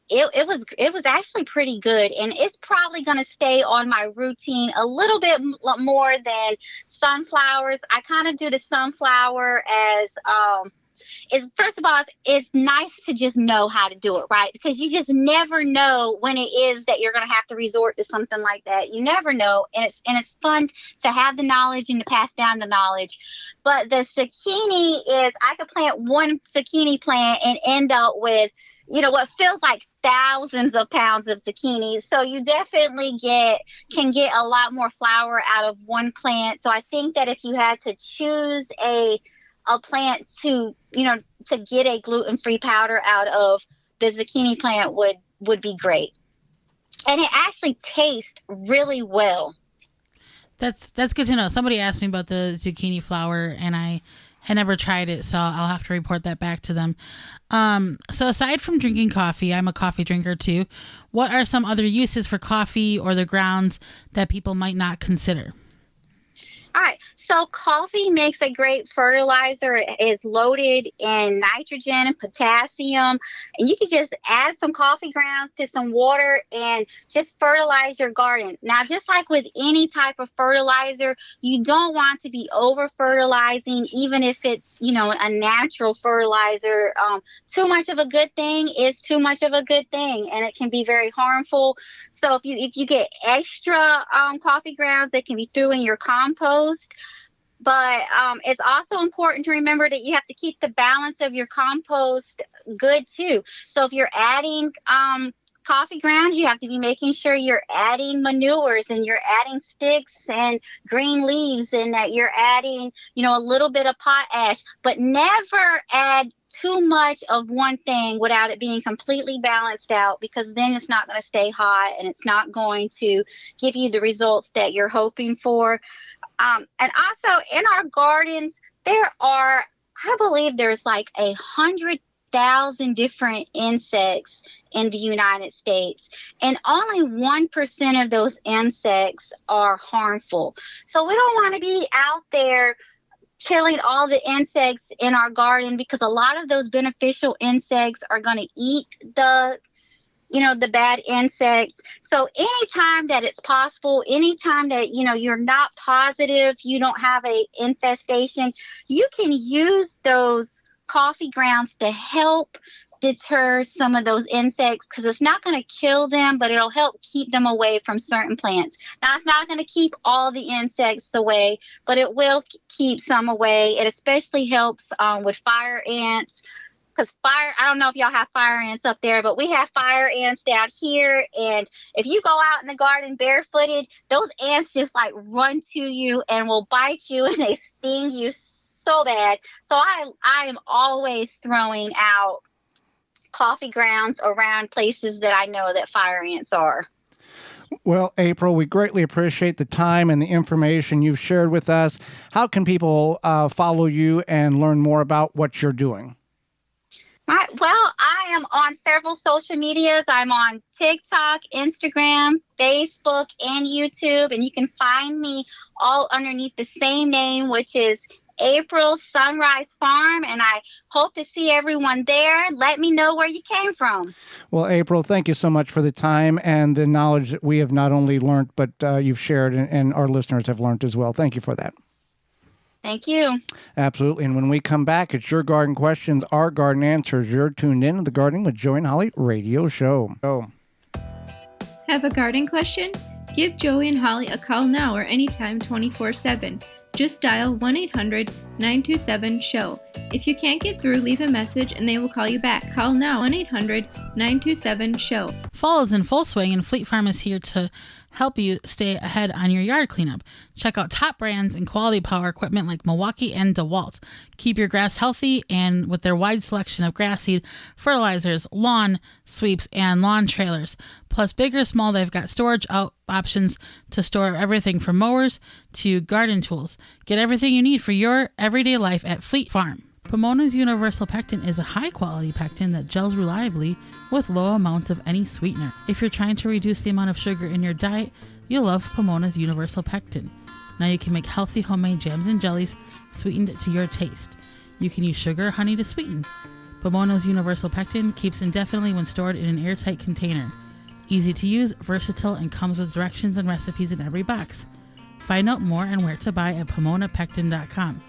it was actually pretty good, and it's probably going to stay on my routine a little bit more than sunflowers. I kind of do the sunflower as first of all, it's nice to just know how to do it, right? Because you just never know when it is that you're going to have to resort to something like that. You never know, and it's fun to have the knowledge and to pass down the knowledge. But the zucchini is, I could plant one zucchini plant and end up with, what feels like thousands of pounds of zucchini. So you definitely can get a lot more flour out of one plant. So I think that if you had to choose a plant to get a gluten-free powder out of, the zucchini plant would be great. And it actually tastes really well. That's good to know. Somebody asked me about the zucchini flour, and I had never tried it, so I'll have to report that back to them. So aside from drinking coffee, I'm a coffee drinker too. What are some other uses for coffee or the grounds that people might not consider? All right. So coffee makes a great fertilizer. It is loaded in nitrogen and potassium. And you can just add some coffee grounds to some water and just fertilize your garden. Now, just like with any type of fertilizer, you don't want to be over fertilizing, even if it's, a natural fertilizer. Too much of a good thing is too much of a good thing, and it can be very harmful. So if you get extra coffee grounds, they can be through in your compost. But it's also important to remember that you have to keep the balance of your compost good too. So if you're adding coffee grounds, you have to be making sure you're adding manures and you're adding sticks and green leaves, and that you're adding, a little bit of potash, but never add too much of one thing without it being completely balanced out, because then it's not going to stay hot and it's not going to give you the results that you're hoping for. And also in our gardens, I believe there's like 100,000 different insects in the United States, and only 1% of those insects are harmful. So we don't want to be out there killing all the insects in our garden, because a lot of those beneficial insects are going to eat the bad insects. So anytime that it's possible, anytime that, you're not positive, you don't have a infestation, you can use those coffee grounds to help deter some of those insects, because it's not going to kill them, but it'll help keep them away from certain plants. Now, it's not going to keep all the insects away, but it will keep some away. It especially helps with fire ants, because I don't know if y'all have fire ants up there, but we have fire ants down here. And if you go out in the garden barefooted, those ants just like run to you and will bite you, and they sting you so bad. So I am always throwing out coffee grounds around places that I know that fire ants are. Well, April, we greatly appreciate the time and the information you've shared with us. How can people follow you and learn more about what you're doing? Right. Well, I am on several social medias. I'm on TikTok, Instagram, Facebook, and YouTube. And you can find me all underneath the same name, which is April Sunrise Farm. And I hope to see everyone there. Let me know where you came from. Well, April, thank you so much for the time and the knowledge that we have not only learned, but you've shared and our listeners have learned as well. Thank you for that. Thank you. Absolutely. And when we come back, it's Your Garden Questions, Our Garden Answers. You're tuned in to the Gardening with Joey and Holly radio show. Have a garden question? Give Joey and Holly a call now or anytime 24/7. Just dial 1-800-927-SHOW. If you can't get through, leave a message and they will call you back. Call now, 1-800-927-SHOW. Fall is in full swing, and Fleet Farm is here to help you stay ahead on your yard cleanup. Check out top brands and quality power equipment like Milwaukee and DeWalt. Keep your grass healthy, and with their wide selection of grass seed, fertilizers, lawn sweeps, and lawn trailers. Plus, big or small, they've got storage options to store everything from mowers to garden tools. Get everything you need for your everyday life at Fleet Farm. Pomona's Universal Pectin is a high-quality pectin that gels reliably with low amounts of any sweetener. If you're trying to reduce the amount of sugar in your diet, you'll love Pomona's Universal Pectin. Now you can make healthy homemade jams and jellies sweetened to your taste. You can use sugar or honey to sweeten. Pomona's Universal Pectin keeps indefinitely when stored in an airtight container. Easy to use, versatile, and comes with directions and recipes in every box. Find out more and where to buy at PomonaPectin.com.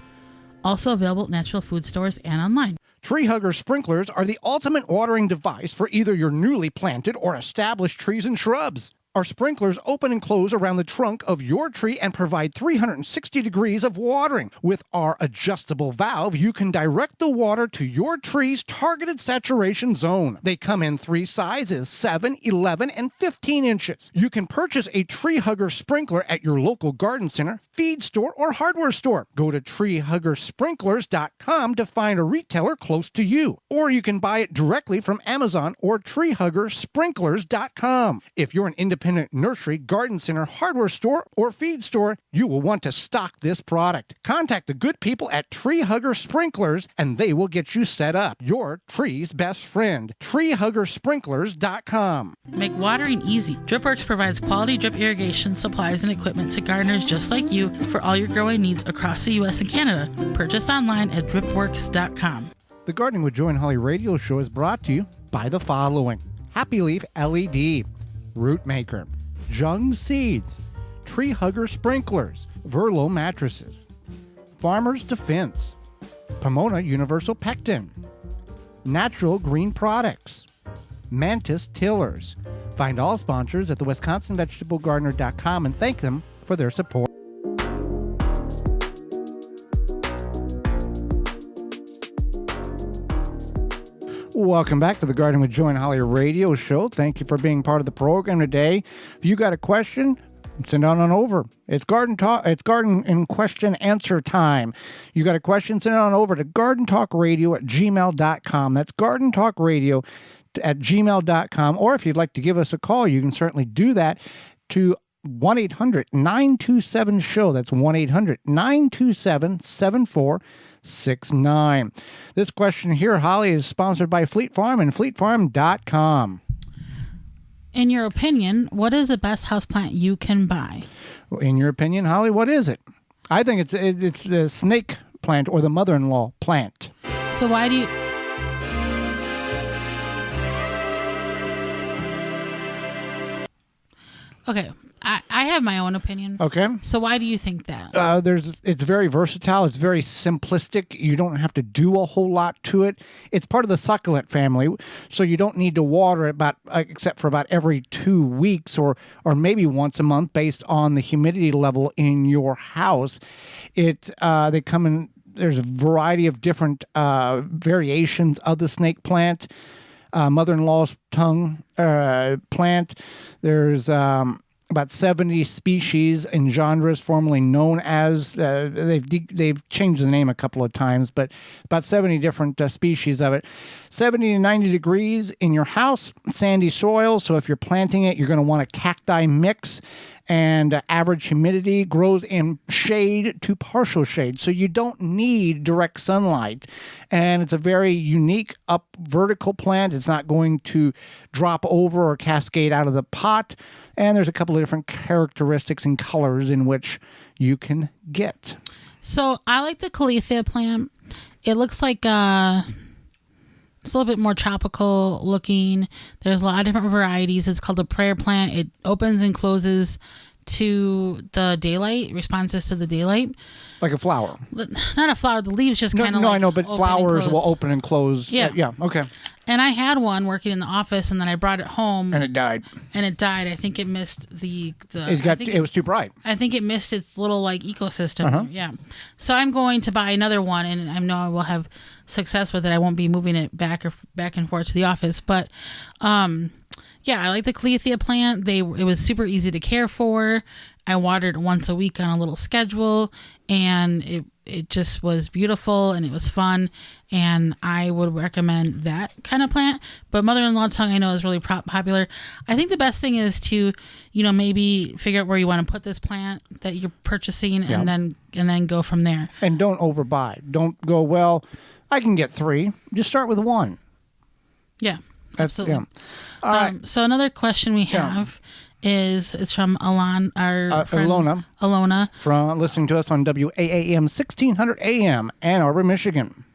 Also available at natural food stores and online. Tree Hugger sprinklers are the ultimate watering device for either your newly planted or established trees and shrubs. Our sprinklers open and close around the trunk of your tree and provide 360 degrees of watering. With our adjustable valve, you can direct the water to your tree's targeted saturation zone. They come in 3 sizes, 7, 11, and 15 inches. You can purchase a Tree Hugger sprinkler at your local garden center, feed store, or hardware store. Go to treehuggersprinklers.com to find a retailer close to you. Or you can buy it directly from Amazon or treehuggersprinklers.com. If you're an independent independent nursery, garden center, hardware store, or feed store, you will want to stock this product. Contact the good people at Tree Hugger Sprinklers and they will get you set up. Your tree's best friend. TreeHuggerSprinklers.com. Make watering easy. DripWorks provides quality drip irrigation supplies and equipment to gardeners just like you for all your growing needs across the U.S. and Canada. Purchase online at dripworks.com. The Gardening with Joy and Holly radio show is brought to you by the following: Happy Leaf LED, Root Maker, Jung Seeds, Tree Hugger Sprinklers, Verlo Mattresses, Farmer's Defense, Pomona Universal Pectin, Natural Green Products, Mantis Tillers. Find all sponsors at the WisconsinVegetableGardener.com and thank them for their support. Welcome back to the Gardening with Joy and Holly radio show. Thank you for being part of the program today. If you got a question, send on over. It's garden talk. It's garden in question answer time. You got a question, send it on over to gardentalkradio@gmail.com. That's gardentalkradio@gmail.com. Or if you'd like to give us a call, you can certainly do that to 1-800-927-SHOW. That's 1-800-927-7469. This question here, Holly, is sponsored by Fleet Farm and fleetfarm.com. In your opinion, what is the best houseplant you can buy? In your opinion, Holly, what is it? I think it's the snake plant or the mother-in-law plant. So why do you... Okay, I have my own opinion. Okay. So why do you think that? It's very versatile. It's very simplistic. You don't have to do a whole lot to it. It's part of the succulent family, so you don't need to water it except for about every 2 weeks or maybe once a month based on the humidity level in your house. They come in. There's a variety of different variations of the snake plant. Mother-in-law's tongue plant. There's about 70 species and genres formerly known as. They've changed the name a couple of times, but about 70 different species of it. 70 to 90 degrees in your house, sandy soil. So if you're planting it, you're going to want a cacti mix. And average humidity, grows in shade to partial shade. So you don't need direct sunlight. And it's a very unique up vertical plant. It's not going to drop over or cascade out of the pot. And there's a couple of different characteristics and colors in which you can get. So I like the Calathea plant. It looks like it's a little bit more tropical looking. There's a lot of different varieties. It's called a prayer plant. It opens and closes to the daylight, responses to the daylight. Like a flower. Not a flower. The leaves just kind of I know, but flowers will open and close. Yeah. Yeah, okay. And I had one working in the office, and then I brought it home. And it died. I think it missed it was too bright. I think it missed its little ecosystem. Uh-huh. Yeah. So I'm going to buy another one, and I know I will have success with it. I won't be moving it back and forth to the office, but yeah, I like the Calathea plant. It was super easy to care for. I watered once a week on a little schedule, and it just was beautiful and it was fun, and I would recommend that kind of plant. But mother-in-law tongue I know is really popular. I think the best thing is to, maybe figure out where you want to put this plant that you're purchasing, Yeah. and then go from there. And don't overbuy. Don't go, well, I can get 3. Just start with 1. Yeah, absolutely. Yeah. All right. So another question we have it's from Alon, our friend, Alona. From listening to us on WAAM 1600 AM, Ann Arbor, Michigan.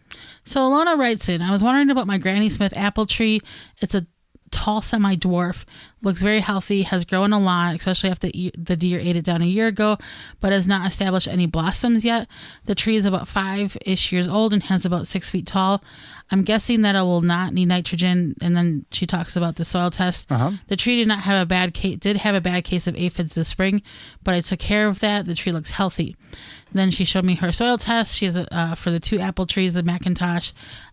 So Alona writes in, I was wondering about my Granny Smith apple tree. It's a tall semi-dwarf, looks very healthy, has grown a lot, especially after the deer ate it down a year ago, but has not established any blossoms yet. The tree is about 5-ish years old and has about 6 feet tall. I'm guessing that it will not need nitrogen. And then she talks about the soil test. Uh-huh. The tree did have a bad case of aphids this spring, but I took care of that. The tree looks healthy. Then she showed me her soil test. She has for the 2 apple trees, the Macintosh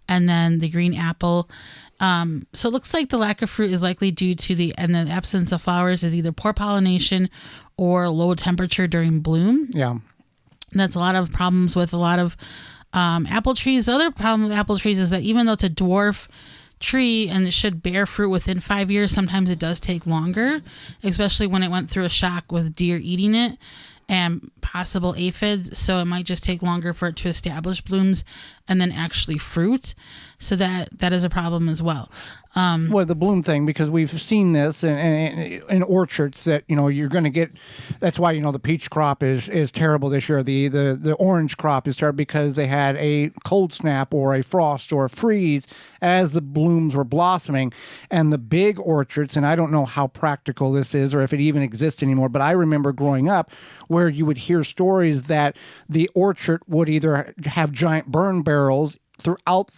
and then the green apple. So it looks like the lack of fruit is likely due to the absence of flowers is either poor pollination or low temperature during bloom. Yeah. That's a lot of problems with a lot of apple trees. The other problem with apple trees is that even though it's a dwarf tree and it should bear fruit within 5 years. Sometimes it does take longer, especially when it went through a shock with deer eating it and possible aphids. So it might just take longer for it to establish blooms and then actually fruit. So that is a problem as well. Well, the bloom thing, because we've seen this in orchards that, you're going to get, that's why, the peach crop is terrible this year. The orange crop is terrible because they had a cold snap or a frost or a freeze as the blooms were blossoming. And the big orchards, and I don't know how practical this is or if it even exists anymore, but I remember growing up where you would hear stories that the orchard would either have giant burn barrels throughout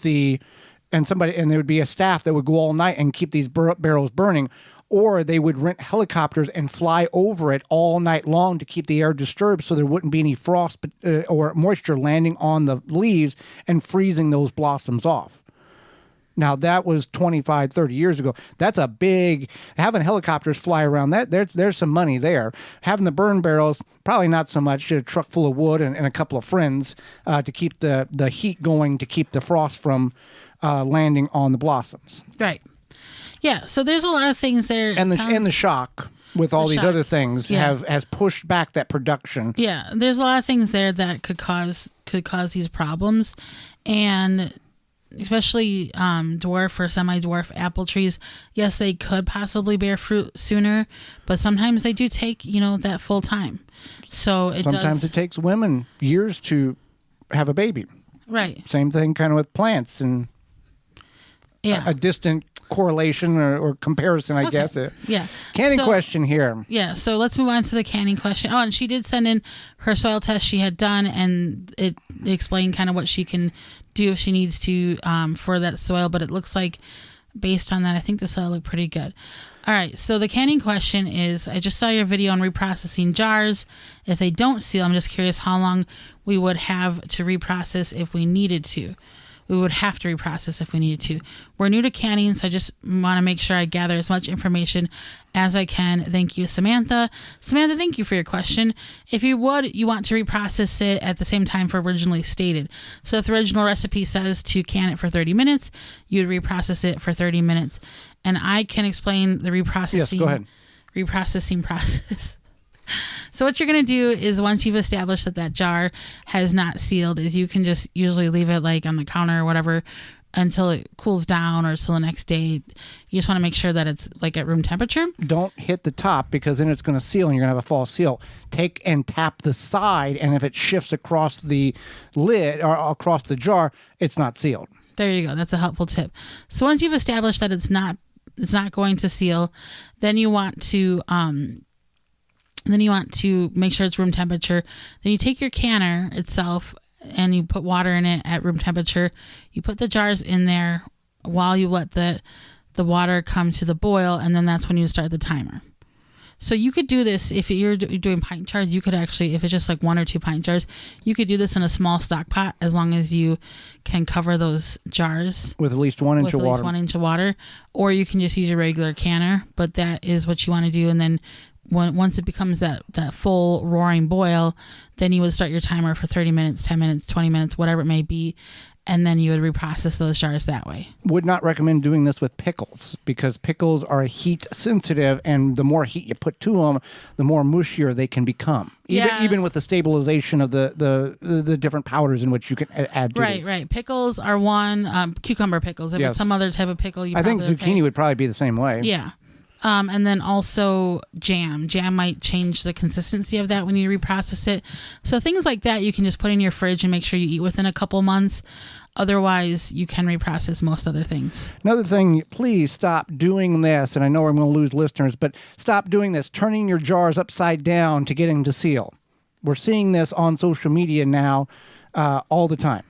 and there would be a staff that would go all night and keep these barrels burning, or they would rent helicopters and fly over it all night long to keep the air disturbed so there wouldn't be any frost or moisture landing on the leaves and freezing those blossoms off. Now, that was 25, 30 years ago. That's a big, having helicopters fly around, there's some money there. Having the burn barrels, probably not so much. A truck full of wood and a couple of friends to keep the heat going, to keep the frost from landing on the blossoms. Right. Yeah. So there's a lot of things there. And the shock with all these other things has pushed back that production. Yeah. There's a lot of things there that could cause these problems. And especially dwarf or semi-dwarf apple trees, yes, they could possibly bear fruit sooner, but sometimes they do take, that full time. So sometimes it takes women years to have a baby. Right. Same thing kind of with plants and a distant correlation or comparison, I guess. Yeah. Canning question here. Yeah. So let's move on to the canning question. Oh, and she did send in her soil test she had done, and it explained kind of what she can do if she needs to for that soil. But it looks like based on that, I think the soil looked pretty good. All right. So the canning question is, I just saw your video on reprocessing jars. If they don't seal, I'm just curious how long we would have to reprocess if we needed to. We would have to reprocess if we needed to. We're new to canning, so I just want to make sure I gather as much information as I can. Thank you, Samantha. Samantha, thank you for your question. If you want to reprocess it at the same time for originally stated. So if the original recipe says to can it for 30 minutes, you'd reprocess it for 30 minutes. And I can explain the reprocessing. Yes, go ahead. Reprocessing process. So what you're going to do is, once you've established that jar has not sealed, is you can just usually leave it like on the counter or whatever until it cools down or until the next day. You just want to make sure that it's like at room temperature. Don't hit the top, because then it's going to seal and you're going to have a false seal. Take and tap the side, and if it shifts across the lid or across the jar, it's not sealed. There you go. That's a helpful tip. So once you've established that it's not going to seal, then you want to make sure it's room temperature. Then you take your canner itself and you put water in it at room temperature. You put the jars in there while you let the water come to the boil, and then that's when you start the timer. So you could do this if you're doing pint jars. You could actually, if it's just like 1 or 2 pint jars, you could do this in a small stock pot, as long as you can cover those jars with at least 1 inch of water. With at least 1 inch of water, or you can just use your regular canner. But that is what you want to do, and then once it becomes that full roaring boil, then you would start your timer for 30 minutes, 10 minutes, 20 minutes, whatever it may be, and then you would reprocess those jars that way. Would not recommend doing this with pickles, because pickles are heat sensitive, and the more heat you put to them, the more mushier they can become. Even with the stabilization of the different powders in which you can add to these. Right. Pickles are one. Cucumber pickles. If it's some other type of pickle, I think zucchini would probably be the same way. Yeah. And then also jam. Jam might change the consistency of that when you reprocess it. So things like that you can just put in your fridge and make sure you eat within a couple months. Otherwise, you can reprocess most other things. Another thing, please stop doing this. And I know I'm going to lose listeners, but stop doing this, turning your jars upside down to get them to seal. We're seeing this on social media now all the time.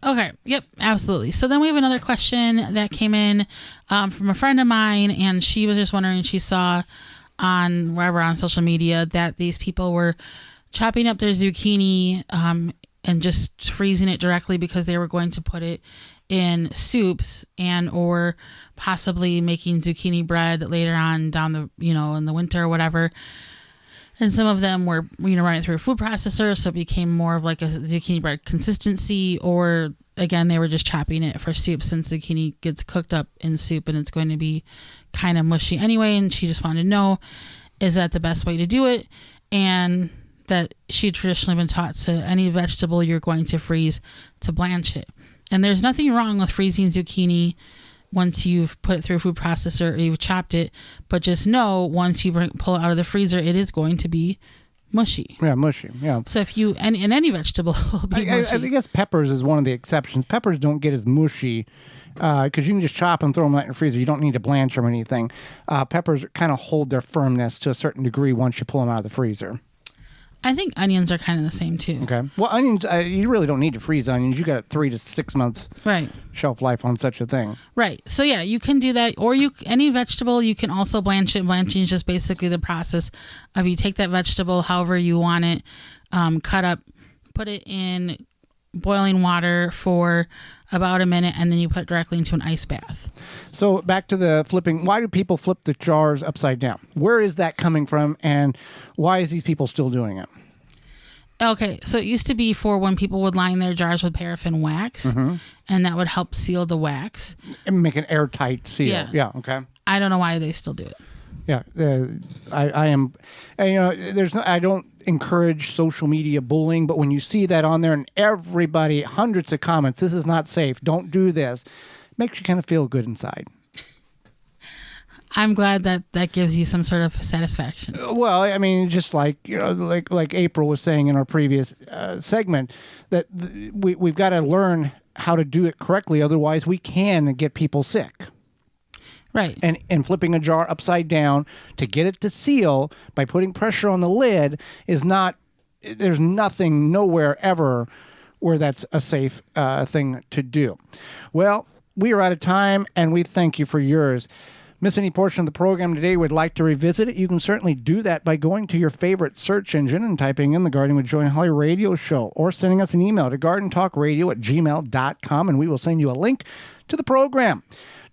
Okay. Yep. Absolutely. So then we have another question that came in from a friend of mine, and she was just wondering, she saw on social media that these people were chopping up their zucchini and just freezing it directly because they were going to put it in soups and or possibly making zucchini bread later on down the, in the winter or whatever. And some of them were, running through a food processor, so it became more of like a zucchini bread consistency, or again, they were just chopping it for soup since zucchini gets cooked up in soup and it's going to be kind of mushy anyway. And she just wanted to know, is that the best way to do it? And that she'd traditionally been taught to any vegetable you're going to freeze to blanch it. And there's nothing wrong with freezing zucchini once you've put it through a food processor or you've chopped it. But just know, once you pull it out of the freezer, it is going to be mushy. Yeah, mushy. Yeah. So if you, and any vegetable will be mushy. I guess peppers is one of the exceptions. Peppers don't get as mushy because you can just chop and throw them out in the freezer. You don't need to blanch them or anything. Peppers kind of hold their firmness to a certain degree once you pull them out of the freezer. I think onions are kind of the same too. Okay. Well, onions, you really don't need to freeze onions. You got a 3 to 6 months shelf life on such a thing. Right. So yeah, you can do that. Or any vegetable, you can also blanch it. Blanching is just basically the process of you take that vegetable however you want it, cut up, put it in boiling water for about a minute, and then you put it directly into an ice bath. So back to the flipping. Why do people flip the jars upside down? Where is that coming from, and why is these people still doing it? Okay, so it used to be for when people would line their jars with paraffin wax, and that would help seal the wax. And make an airtight seal. Yeah, okay. I don't know why they still do it. Yeah, I am. I don't encourage social media bullying, but when you see that on there and everybody, hundreds of comments, this is not safe, don't do this, makes you kind of feel good inside. I'm glad that gives you some sort of satisfaction. Well, I mean, just like like April was saying in our previous segment, that we've got to learn how to do it correctly, otherwise we can get people sick. Right. And flipping a jar upside down to get it to seal by putting pressure on the lid is not, there's nothing, nowhere ever where that's a safe thing to do. Well, we are out of time, and we thank you for yours. Miss any portion of the program today, would like to revisit it, you can certainly do that by going to your favorite search engine and typing in the Gardening with Joy and Holly radio show, or sending us an email to gardentalkradio@gmail.com, and we will send you a link to the program.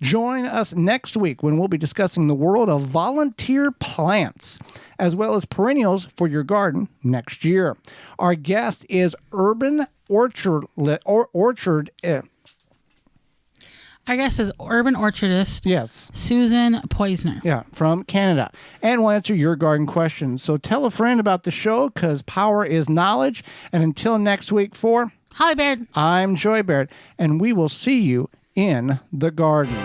Join us next week when we'll be discussing the world of volunteer plants, as well as perennials for your garden next year. Our guest is urban orchardist. Our guest is urban orchardist. Yes. Susan Poisner. Yeah, from Canada. And we'll answer your garden questions. So tell a friend about the show, because power is knowledge. And until next week, for Holly Baird, I'm Joy Baird, and we will see you in the garden.